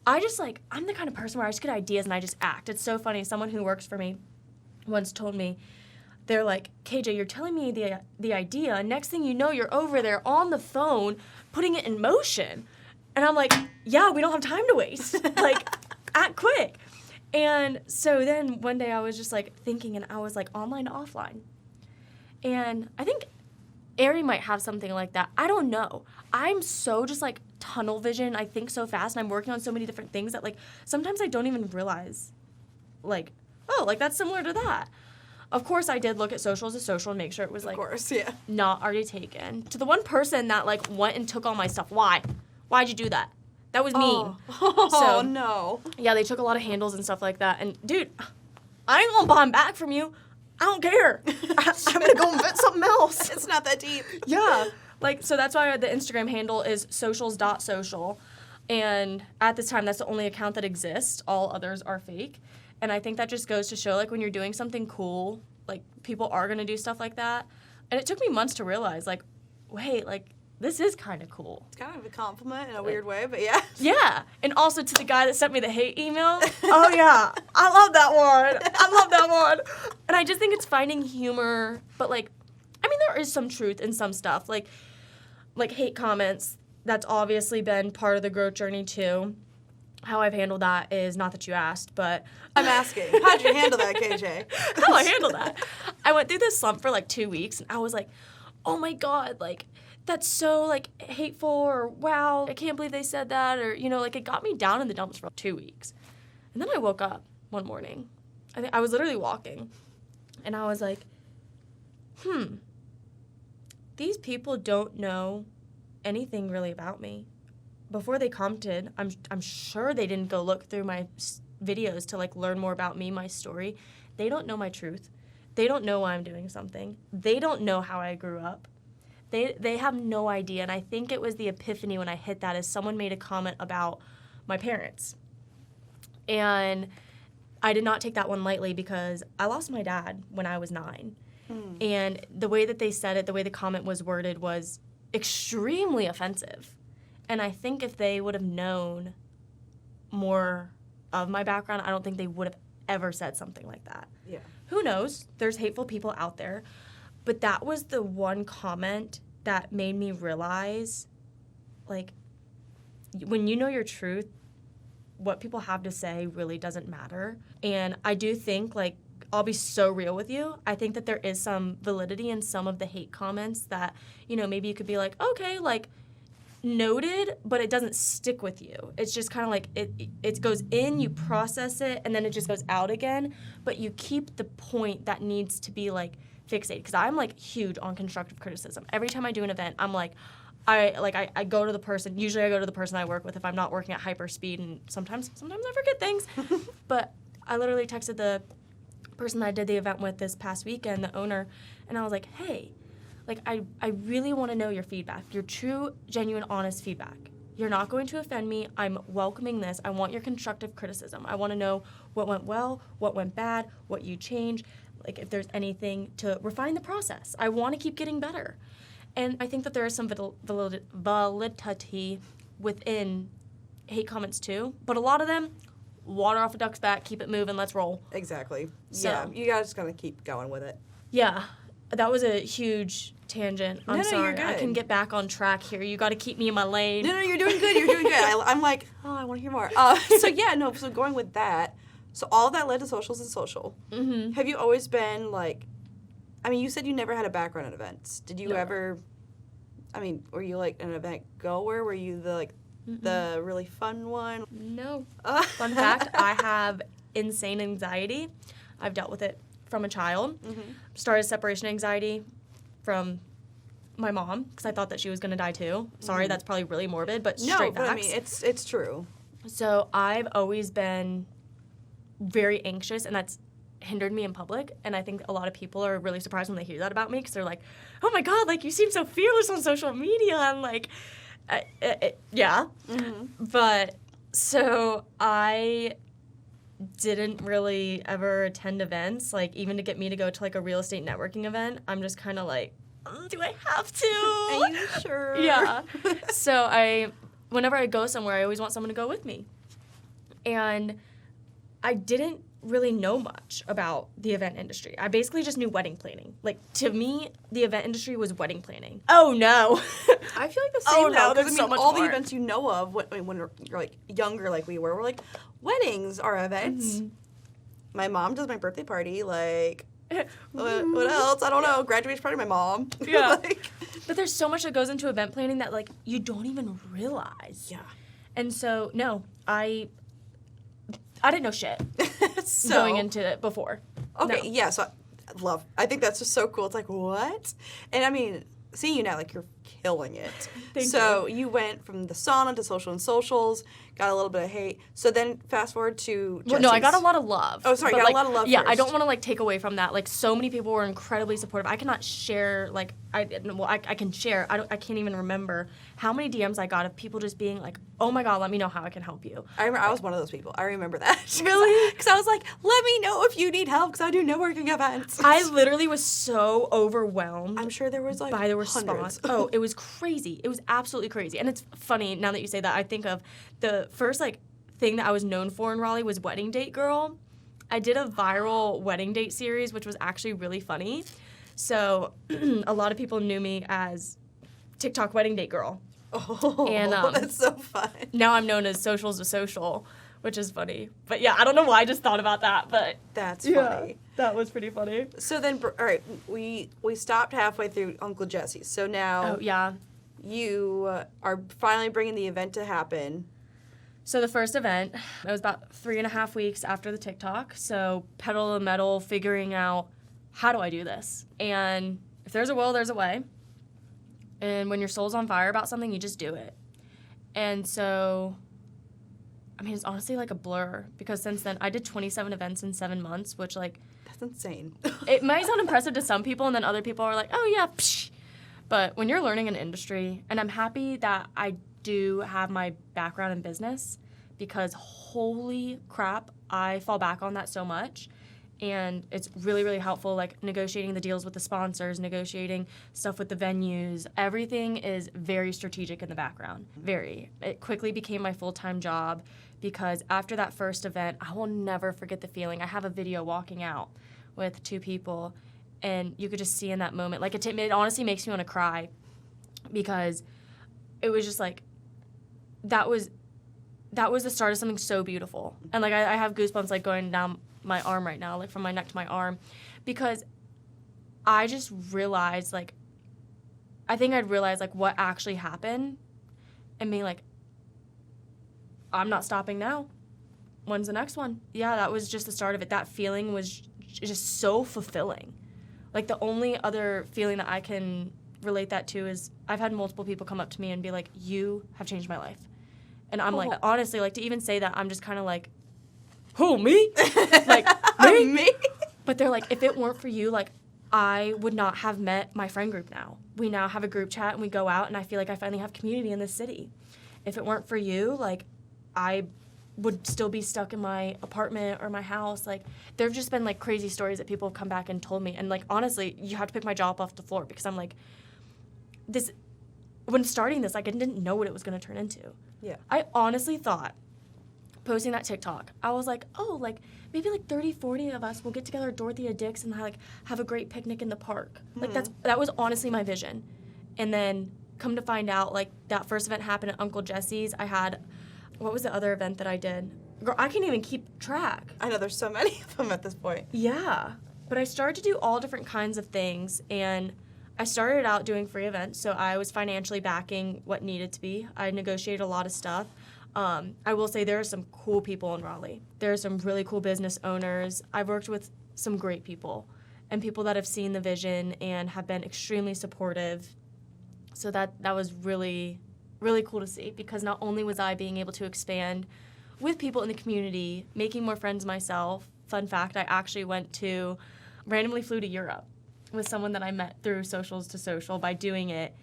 I'm the kind of person where I just get ideas and I just act. It's so funny. Someone who works for me once told me, they're like, KJ, you're telling me the idea, and next thing you know, you're over there on the phone putting it in motion. And I'm like, yeah, we don't have time to waste. Like, act quick. And so then one day I was just, like, thinking, and I was like, online to offline. And I think Ari might have something like that. I don't know. I'm so just, like, tunnel vision. I think so fast, and I'm working on so many different things that, like, sometimes I don't even realize, like, oh, like, that's similar to that. Of course, I did look at Socials to Social and make sure it was, like, of course, yeah, not already taken. To the one person that, like, went and took all my stuff, why'd you do that? That was mean. Oh, no. Yeah, they took a lot of handles and stuff like that. And, dude, I ain't gonna buy them back from you. I don't care. I'm going to go invent something else. It's not that deep. Yeah. Like, so that's why the Instagram handle is socials.social. And at this time, that's the only account that exists. All others are fake. And I think that just goes to show, like, when you're doing something cool, like, people are going to do stuff like that. And it took me months to realize, like, wait, like, this is kind of cool. It's kind of a compliment in a weird way, but yeah. Yeah. And also to the guy that sent me the hate email. Oh, yeah. I love that one. I love that one. And I just think it's finding humor. But, like, I mean, there is some truth in some stuff. Like hate comments, that's obviously been part of the growth journey, too. How I've handled that is, not that you asked, but... I'm asking. How'd you handle that, KJ? How I handle that? I went through this slump for, like, 2 weeks, and I was like, oh, my God, like... that's so, like, hateful, or, wow, I can't believe they said that, or, you know, like, it got me down in the dumps for 2 weeks. And then I woke up one morning. I was literally walking, and I was like, these people don't know anything really about me. Before they commented, I'm sure they didn't go look through my videos to, like, learn more about me, my story. They don't know my truth. They don't know why I'm doing something. They don't know how I grew up. They have no idea, and I think it was the epiphany when I hit that is someone made a comment about my parents. And I did not take that one lightly because I lost my dad when I was 9. And the way that they said it, the way the comment was worded was extremely offensive. And I think if they would have known more of my background, I don't think they would have ever said something like that. Yeah. Who knows? There's hateful people out there. But that was the one comment that made me realize, like, when you know your truth, what people have to say really doesn't matter. And I do think, like, I'll be so real with you. I think that there is some validity in some of the hate comments that, you know, maybe you could be like, okay, like, noted, but it doesn't stick with you. It's just kind of like it goes in, you process it, and then it just goes out again. But you keep the point that needs to be, like, fixated, because I'm, like, huge on constructive criticism. Every time I do an event, I'm like, I go to the person. Usually I go to the person I work with if I'm not working at hyper speed, and sometimes I forget things. But I literally texted the person that I did the event with this past weekend, the owner, and I was like, hey, like, I really want to know your feedback, your true, genuine, honest feedback. You're not going to offend me. I'm welcoming this. I want your constructive criticism. I want to know what went well, what went bad, what you changed, like, if there's anything to refine the process. I want to keep getting better. And I think that there is some validity within hate comments, too. But a lot of them, water off a duck's back, keep it moving, let's roll. Exactly. So, yeah, you guys just gotta keep going with it. Yeah, that was a huge tangent. I'm sorry. You're good. I can get back on track here. You got to keep me in my lane. No, you're doing good. You're doing good. I'm like, oh, I want to hear more. So going with that, so all of that led to socials and social. Mm-hmm. Have you always been, like, I mean, you said you never had a background in events. Did you Never. ever, I mean, were you, like, an event goer? Were you the, like, the really fun one? No. Fun fact, I have insane anxiety. I've dealt with it from a child. Started separation anxiety from my mom because I thought that she was going to die too. Sorry, that's probably really morbid, but straight facts. I mean, it's true. So I've always been very anxious, and that's hindered me in public. And I think a lot of people are really surprised when they hear that about me because they're like, oh my God, like, you seem so fearless on social media. I'm like, yeah. But so I didn't really ever attend events, like, even to get me to go to, like, a real estate networking event. I'm just kind of like, do I have to? Are you sure? Yeah. So whenever I go somewhere, I always want someone to go with me. And I didn't really know much about the event industry. I basically just knew wedding planning. Like, to me, the event industry was wedding planning. Oh, no. I feel like the same. Oh, no, though, 'cause, there's so much all more. the events you know of when you're, like, younger, like we were like, weddings are events. My mom does my birthday party, like, what else? I don't know. Graduation party, my mom. Yeah. Like, But there's so much that goes into event planning that, like, you don't even realize. yeah. And so, no, I didn't know shit So, going into it before. okay, No. yeah, so I think that's just so cool. It's like, what? And I mean, seeing you now, like, you're killing it. Thank So you went from the sauna to social and socials, got a little bit of hate. So then fast forward to Jesse's. Well, no, I got a lot of love. Oh, sorry, but, got like, a lot of love Yeah, first. I don't want to, like, take away from that. Like, so many people were incredibly supportive. I cannot share, like, I can share. I can't even remember how many DMs I got of people just being like, oh my God, let me know how I can help you. I remember, I was one of those people. I remember that. Really? Because I was like, let me know if you need help, because I do networking events. I literally was so overwhelmed. I'm sure there was like by the response. hundreds. Oh, it was crazy. It was absolutely crazy. And it's funny, now that you say that, I think of the first, like, thing that I was known for in Raleigh was Wedding Date Girl. I did a viral wedding date series, which was actually really funny. So a lot of people knew me as TikTok Wedding Date Girl. Oh, And, that's so fun. Now I'm known as Socials to Social, which is funny. But yeah, I don't know why I just thought about that, but That's yeah, funny. that was pretty funny. So then, all right, we stopped halfway through Uncle Jesse's. So now Oh, yeah. you are finally bringing the event to happen. So the first event, it was about 3.5 weeks after the TikTok. So pedal to the metal, figuring out, how do I do this? And if there's a will, there's a way. And when your soul's on fire about something, you just do it. And so, I mean, it's honestly like a blur, because since then, I did 27 events in 7 months, which, like, That's insane. it might sound impressive to some people, and then other people are like, oh, yeah, psh. But when you're learning an industry, and I'm happy that I do have my background in business, because holy crap, I fall back on that so much. And it's really, really helpful, like negotiating the deals with the sponsors, negotiating stuff with the venues. Everything is very strategic in the background. Very. It quickly became my full-time job, because after that first event, I will never forget the feeling. I have a video walking out with 2 people, and you could just see in that moment, like, it honestly makes me want to cry, because it was just like, that was the start of something so beautiful. And, like, I have goosebumps, like, going down my arm right now, like, from my neck to my arm, because I just realized, like, I think I'd realized, like, what actually happened, and being like, I'm not stopping now. When's the next one? Yeah, that was just the start of it. That feeling was just so fulfilling. Like, the only other feeling that I can relate that to is I've had multiple people come up to me and be like, you have changed my life. And I'm like, honestly, like, to even say that, I'm just kind of like, who, me? Like, me? Me? But they're like, if it weren't for you, like, I would not have met my friend group now. We now have a group chat, and we go out, and I feel like I finally have community in this city. If it weren't for you, like, I would still be stuck in my apartment or my house. Like, there have just been, like, crazy stories that people have come back and told me. And, like, honestly, you have to pick my jaw up off the floor, because I'm like, when starting this, like, I didn't know what it was going to turn into. Yeah. I honestly thought, posting that TikTok, I was like, oh, like, maybe, like, 30, 40 of us will get together at Dorothea Dix and, like, have a great picnic in the park. Like, that was honestly my vision. And then, come to find out, like, that first event happened at Uncle Jesse's. I had, what was the other event that I did? Girl, I can't even keep track. I know there's so many of them at this point. Yeah. But I started to do all different kinds of things, and I started out doing free events, so I was financially backing what needed to be. I negotiated a lot of stuff. I will say there are some cool people in Raleigh. There are some really cool business owners. I've worked with some great people, and people that have seen the vision and have been extremely supportive. So that was really, really cool to see, because not only was I being able to expand with people in the community, making more friends myself. Fun fact, I actually randomly flew to Europe with someone that I met through Socials to Social. By doing it,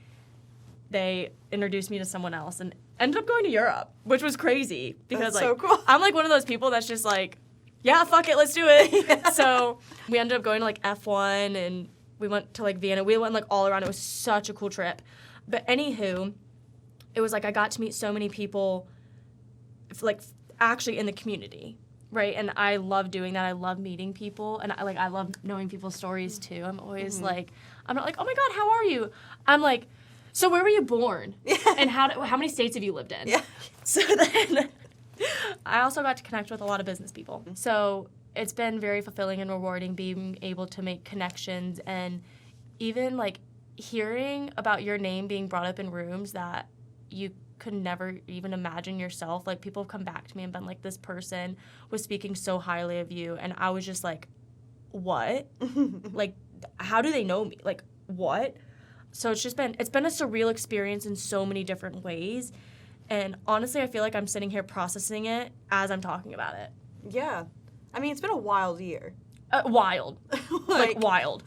they introduced me to someone else and ended up going to Europe, which was crazy, because, That's like, so cool. I'm like one of those people that's just like, yeah, fuck it, let's do it. Yeah. So we ended up going to, like, F1, and we went to, like, Vienna. We went, like, all around. It was such a cool trip. But anywho, it was like I got to meet so many people, like, actually in the community, right? And I love doing that. I love meeting people, and I love knowing people's stories too. I'm always like, I'm not like, oh my God, how are you? I'm like, so where were you born? Yeah. And how many states have you lived in? Yeah. So then I also got to connect with a lot of business people. So it's been very fulfilling and rewarding being able to make connections, and even, like, hearing about your name being brought up in rooms that you could never even imagine yourself. Like, people have come back to me and been like, this person was speaking so highly of you, and I was just like, what? Like, how do they know me? Like, what? So it's been a surreal experience in so many different ways. And honestly, I feel like I'm sitting here processing it as I'm talking about it. Yeah. I mean, it's been a wild year. Wild. like wild.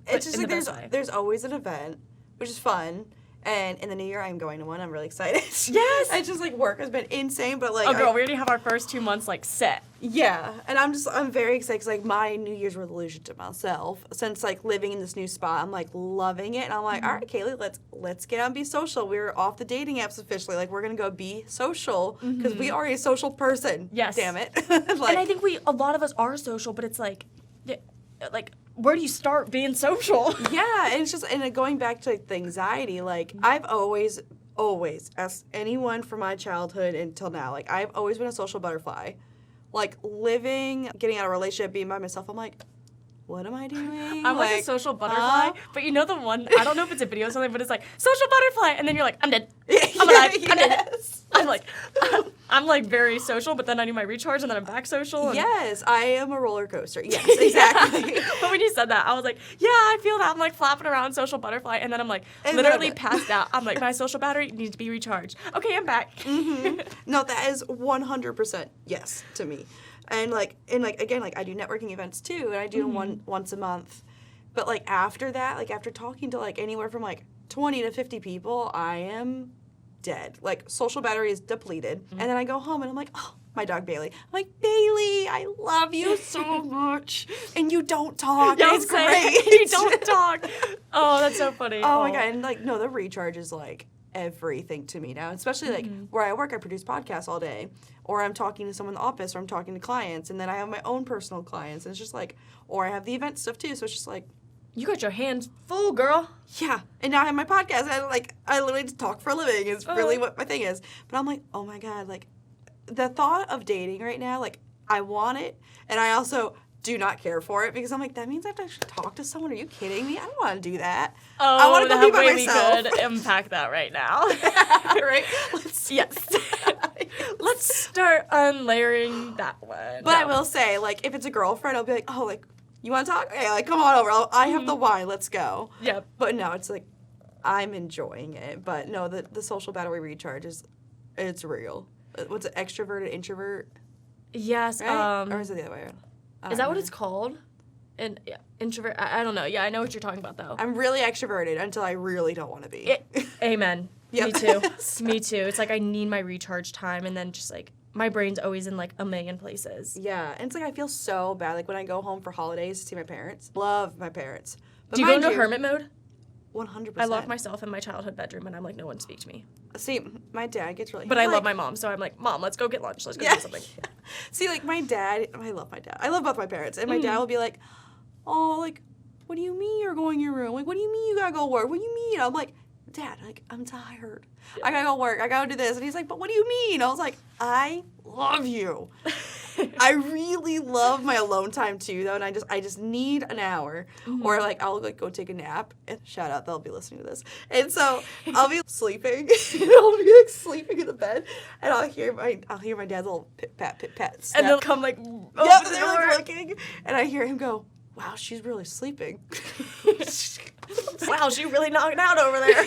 It's just like there's always an event, which is fun. And in the new year, I'm going to one. I'm really excited. Yes! It's just, like, work has been insane, but, like... Oh, girl, we already have our first 2 months, like, set. Yeah. And I'm very excited because, like, my New Year's resolution to myself, since, like, living in this new spot, I'm, like, loving it. And I'm like, all right, Kaylee, let's get out and be social. We're off the dating apps officially. Like, we're going to go be social because we are a social person. Yes. Damn it. And I think a lot of us are social, but it's, like, where do you start being social? Yeah, and it's just, and going back to, like, the anxiety, like, I've always, asked anyone from my childhood until now, like, I've always been a social butterfly. Like, getting out of a relationship, being by myself, I'm like, what am I doing? I'm like a social butterfly, but you know the one, I don't know if it's a video or something, but it's like, social butterfly, and then you're like, I'm dead. I'm alive. I'm dead. I'm like very social, but then I do my recharge, and then I'm back social. And... Yes, I am a roller coaster. Yes, exactly. But when you said that, I was like, yeah, I feel that. I'm like flapping around social butterfly, and then I'm like literally passed out. I'm like, my social battery needs to be recharged. Okay, I'm back. No, that is 100% yes to me. And again, I do networking events too, and I do them once a month. But like after that, like after talking to like anywhere from like 20 to 50 people, I am dead. Like social battery is depleted. And then I go home and I'm like, oh, my dog Bailey. I'm like, Bailey, I love you so much. And you don't talk. Yeah, it's great. You don't talk. Oh, that's so funny. Oh my God. And like, no, the recharge is like everything to me now, especially like where I work, I produce podcasts all day, or I'm talking to someone in the office, or I'm talking to clients, and then I have my own personal clients, and it's just like, or I have the event stuff too, so it's just like, you got your hands full, girl. Yeah, and now I have my podcast, and I literally just talk for a living is really what my thing is, but I'm like, oh my God, like, the thought of dating right now, like, I want it, and I also do not care for it, because I'm like, that means I have to actually talk to someone. Are you kidding me? I don't want to do that. Oh, I want to go be by myself. We could unpack that right now. Right? Let's start unlayering that one. But I will say, like, if it's a girlfriend, I'll be like, oh, like, you want to talk? Okay, like, come on over. I have the wine. Let's go. Yep. But no, it's like, I'm enjoying it. But no, the social battery recharge it's real. What's it, extroverted, introvert? Yes. Right? Or is it the other way around? Is that what it's called? Introvert? I don't know. Yeah, I know what you're talking about, though. I'm really extroverted until I really don't want to be. Amen. Yep. Me too. Me too. It's like I need my recharge time, and then just like my brain's always in like a million places. Yeah, and it's like I feel so bad. Like when I go home for holidays to see my parents. Love my parents. But do you go into hermit mode? 100%. I lock myself in my childhood bedroom, and I'm like, no one speak to me. See, my dad gets really... But I love my mom, so I'm like, Mom, let's go get lunch. Let's go do something. See, like, my dad... I love my dad. I love both my parents. And my dad will be like, oh, like, what do you mean you're going in your room? Like, what do you mean you gotta go work? What do you mean? I'm like, Dad, like, I'm tired. Yeah. I gotta go work. I gotta do this. And he's like, but what do you mean? I was like, I love you. I really love my alone time too, though, and I just need an hour, or like I'll like go take a nap. And shout out, they'll be listening to this, and so I'll be sleeping, and I'll be like sleeping in the bed, and I'll hear my dad's little pit pat, and they'll come like they're like looking, and I hear him go, wow, she's really sleeping. Wow, she really knocked out over there.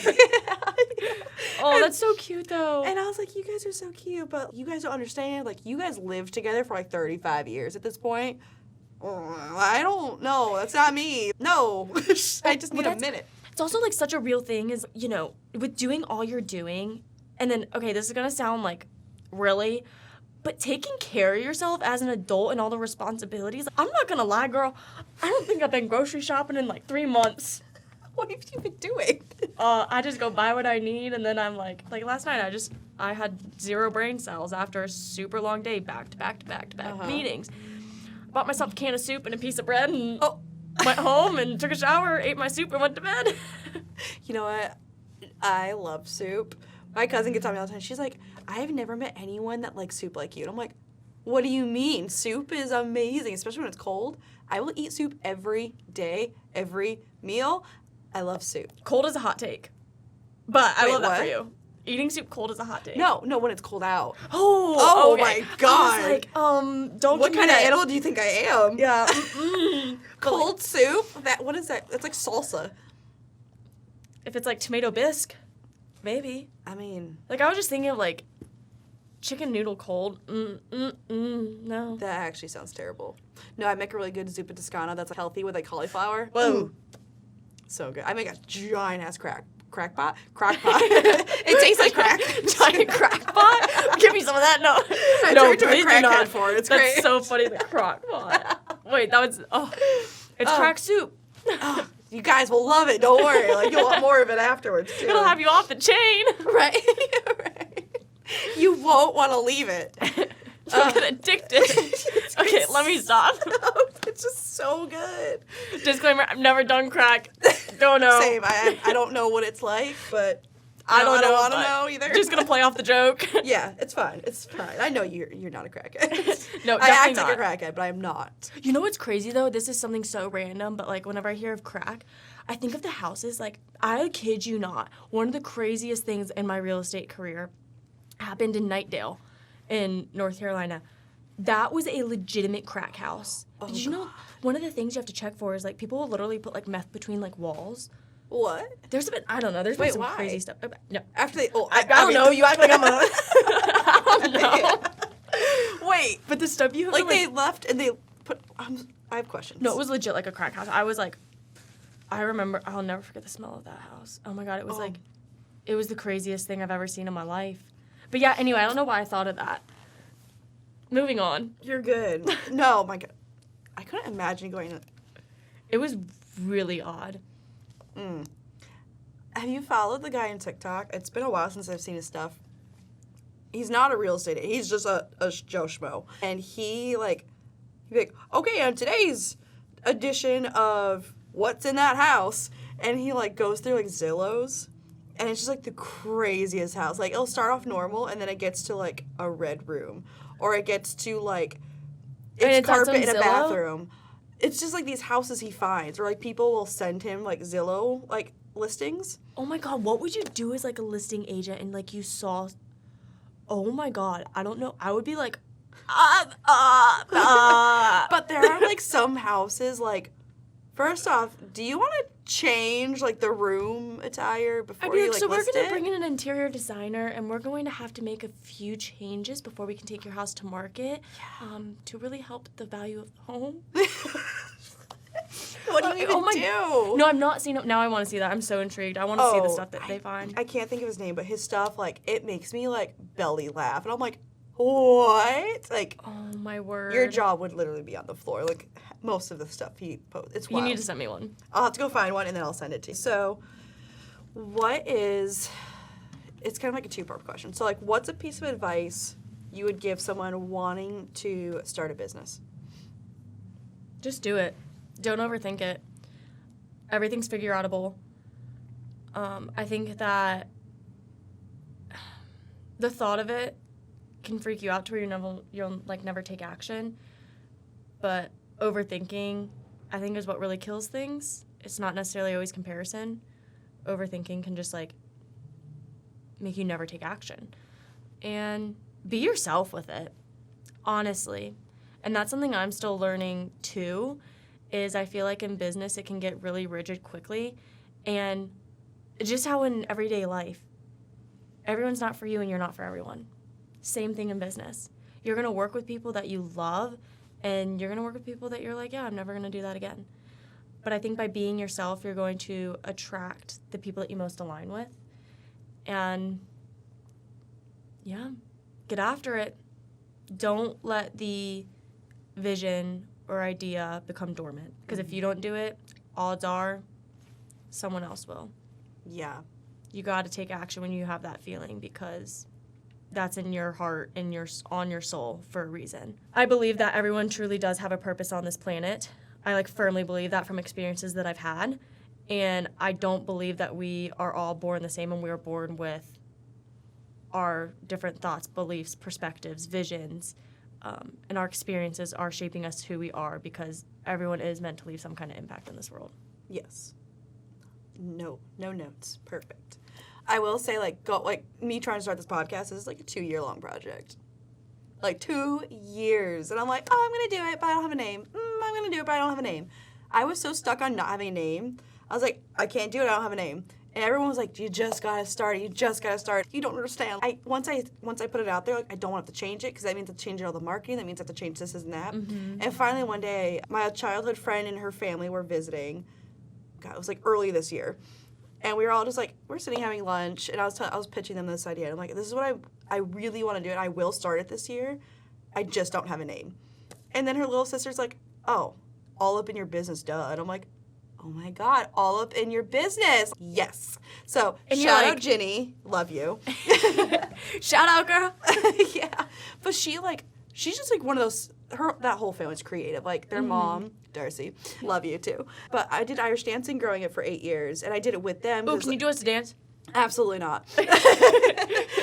Oh, that's so cute, though. And I was like, you guys are so cute, but you guys don't understand. Like, you guys lived together for like 35 years at this point. I don't know. That's not me. No. I just need a minute. It's also like such a real thing is, you know, with doing all you're doing, and then, okay, this is going to sound like really, but taking care of yourself as an adult and all the responsibilities, I'm not going to lie, girl. I don't think I've been grocery shopping in like 3 months. What have you been doing? I just go buy what I need, and then I'm like last night I had 0 brain cells after a super long day, back to back meetings. Bought myself a can of soup and a piece of bread, and went home and took a shower, ate my soup, and went to bed. You know what? I love soup. My cousin gets on me all the time. She's like, I have never met anyone that likes soup like you. And I'm like, what do you mean? Soup is amazing, especially when it's cold. I will eat soup every day, every meal. I love soup. Cold is a hot take. But I love that what? for you. Eating soup cold is a hot take. No, when it's cold out. Oh, okay. My God. I was like, don't what give kind me of that. animal do you think I am? Yeah. Cold soup? What is that? That's like salsa. If it's like tomato bisque, maybe. I mean, Like, I was just thinking of like chicken noodle cold. No. that actually sounds terrible. No, I make a really good zuppa toscana that's healthy with like cauliflower. Whoa. So good. I make a giant ass crock pot. It tastes like crack. Giant crack pot? Give me some of that. No. I No, turned to a please do crackhead not. for it. It's That's great. so funny, the crock pot. Wait, that was, it's crack soup. Oh, you guys will love it. Don't worry. Like, you'll want more of it afterwards, too. It'll have you off the chain. Right. Right. You won't want to leave it. You'll get addicted. Okay, let me stop. It's just so good. Disclaimer, I've never done crack. Don't know. Same. I don't know what it's like, but I don't want to know either. Just gonna play off the joke. Yeah, it's fine. It's fine. I know you're not a crackhead. No, I act definitely like a crackhead, but I'm not. You know what's crazy though? This is something so random, but like whenever I hear of crack, I think of the houses. Like, I kid you not, one of the craziest things in my real estate career happened in Knightdale in North Carolina. That was a legitimate crack house. Oh, Did you know one of the things you have to check for is like people will literally put like meth between like walls. What? There's been, I don't know, there's been some why? crazy stuff. No. After they, I don't know. You act like I'm a. I don't know. Yeah. Wait, But the stuff you have like to, they left and they put. I have questions. No, it was legit like a crack house. I was like, I remember, I'll never forget the smell of that house. Oh my God, it was like, it was the craziest thing I've ever seen in my life. But yeah, anyway, I don't know why I thought of that. Moving on. You're good. No, my God. I couldn't imagine going. It was really odd. Have you followed the guy on TikTok? It's been a while since I've seen his stuff. He's not a real estate agent. He's just a Joe Schmo. And he'd be like, okay, on today's edition of What's in That House, and he like goes through like Zillows, and it's just like the craziest house. Like, it'll start off normal, and then it gets to like a red room, or it gets to like it's on carpet in a Zillow? bathroom. It's just like these houses he finds, or like people will send him like Zillow like listings. Oh my God, what would you do as like a listing agent and like you saw, oh my God, I don't know. I would be like, But there are like some houses like, first off, do you want to change like the room attire before I'd be you like, like so we're list going it? to bring in an interior designer and we're going to have to make a few changes before we can take your house to market to really help the value of the home. What do you even do? No, I'm not seeing it. Now I want to see that. I'm so intrigued. I want to see the stuff that they find. I can't think of his name, but his stuff, like, it makes me like belly laugh. And I'm like, what? Like, Oh my word. your jaw would literally be on the floor. Like, most of the stuff he posts. It's You wild. need to send me one. I'll have to go find one and then I'll send it to you. So, it's kind of like a two-part question. So, like, what's a piece of advice you would give someone wanting to start a business? Just do it. Don't overthink it. Everything's figure-outable. I think that the thought of it can freak you out to where you'll never take action. But overthinking, I think, is what really kills things. It's not necessarily always comparison. Overthinking can just like make you never take action. And be yourself with it, honestly. And that's something I'm still learning too, is I feel like in business it can get really rigid quickly. And just how in everyday life, everyone's not for you and you're not for everyone. Same thing in business. You're going to work with people that you love, and you're going to work with people that you're like, yeah, I'm never going to do that again. But I think by being yourself, you're going to attract the people that you most align with. And yeah, get after it. Don't let the vision or idea become dormant. Because if you don't do it, odds are someone else will. Yeah. You got to take action when you have that feeling, because that's in your heart and on your soul for a reason. I believe that everyone truly does have a purpose on this planet. I firmly believe that from experiences that I've had. And I don't believe that we are all born the same and we are born with our different thoughts, beliefs, perspectives, visions, and our experiences are shaping us who we are, because everyone is meant to leave some kind of impact in this world. Yes. No notes. Perfect. I will say, me trying to start this podcast is like a 2-year-long project. Like 2 years. And I'm like, oh, I'm going to do it, but I don't have a name. I'm going to do it, but I don't have a name. I was so stuck on not having a name. I was like, I can't do it, I don't have a name. And everyone was like, you just gotta start. You just gotta start. You don't understand. Once I put it out there, like, I don't want to change it because that means I have to change all the marketing. That means I have to change this and that. Mm-hmm. And finally one day, my childhood friend and her family were visiting. God, it was like early this year. And we were all just like, we're sitting having lunch. And I was pitching them this idea. And I'm like, this is what I really want to do. And I will start it this year. I just don't have a name. And then her little sister's like, oh, all up in your business, duh. And I'm like, oh my God, all up in your business. Yes. So And shout you're out Ginny. Love you. Shout out, girl. Yeah. But she's just like one of those, that whole family's creative. Like their mom, Darcy, love you too. But I did Irish dancing growing up for 8 years, and I did it with them. Oh, can you do us a dance? Absolutely not.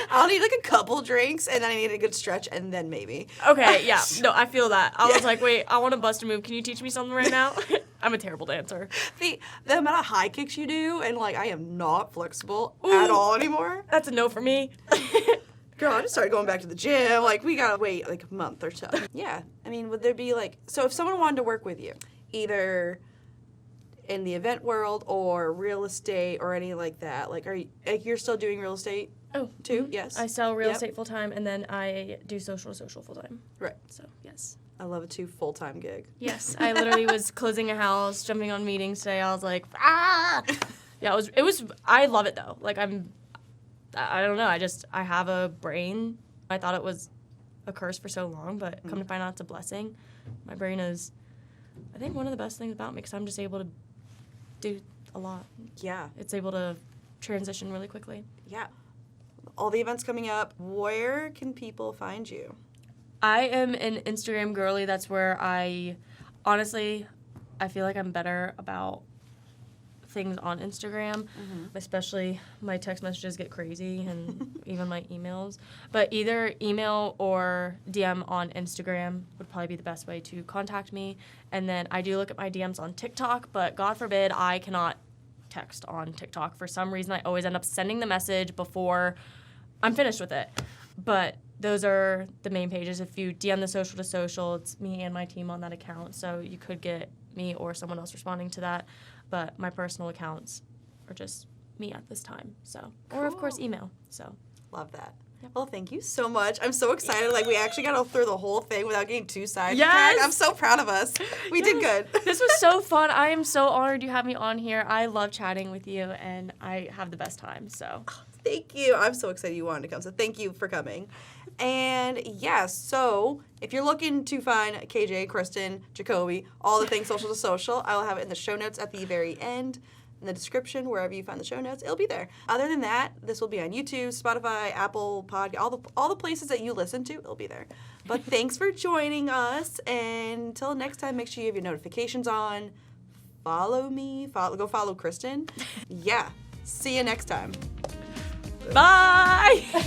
I'll need like a couple drinks, and then I need a good stretch, and then maybe. Okay, yeah. No, I feel that. I was like, wait, I want to bust a move. Can you teach me something right now? I'm a terrible dancer. The amount of high kicks you do, and like I am not flexible at all anymore. That's a no for me. Girl, I just started going back to the gym. Like, we gotta wait like a month or so. Yeah. I mean, would there be like, so if someone wanted to work with you, either in the event world or real estate or any like that, like, you're still doing real estate too? Yes. I sell real estate full time, and then I do social full time. Right. So, yes. I love it too, full-time gig. Yes. I literally was closing a house, jumping on meetings today. I was like, ah! Yeah, it was, I love it though. Like, I don't know. I have a brain. I thought it was a curse for so long, but come to find out it's a blessing. My brain is, I think, one of the best things about me because I'm just able to do a lot. Yeah. It's able to transition really quickly. Yeah. All the events coming up, where can people find you? I am an Instagram girly. That's where honestly, I feel like I'm better about things on Instagram, especially my text messages get crazy and even my emails. But either email or DM on Instagram would probably be the best way to contact me. And then I do look at my DMs on TikTok, but God forbid I cannot text on TikTok. For some reason, I always end up sending the message before I'm finished with it. But those are the main pages. If you DM the social to social, it's me and my team on that account. So you could get me or someone else responding to that. But my personal accounts are just me at this time. So, or of course email. So, love that. Yep. Well, thank you so much. I'm so excited. Like, we actually got through the whole thing without getting too sidetracked. Yes! I'm so proud of us. We did good. This was so fun. I am so honored you have me on here. I love chatting with you, and I have the best time. So, thank you. I'm so excited you wanted to come. So thank you for coming. And yes, so if you're looking to find KJ, Kristen, Jacoby, all the things social to social, I will have it in the show notes at the very end. In the description, wherever you find the show notes, it'll be there. Other than that, this will be on YouTube, Spotify, Apple Podcast, all the places that you listen to, it'll be there. But thanks for joining us, and until next time, make sure you have your notifications on. Follow me. Go follow Kristen. Yeah. See you next time. bye!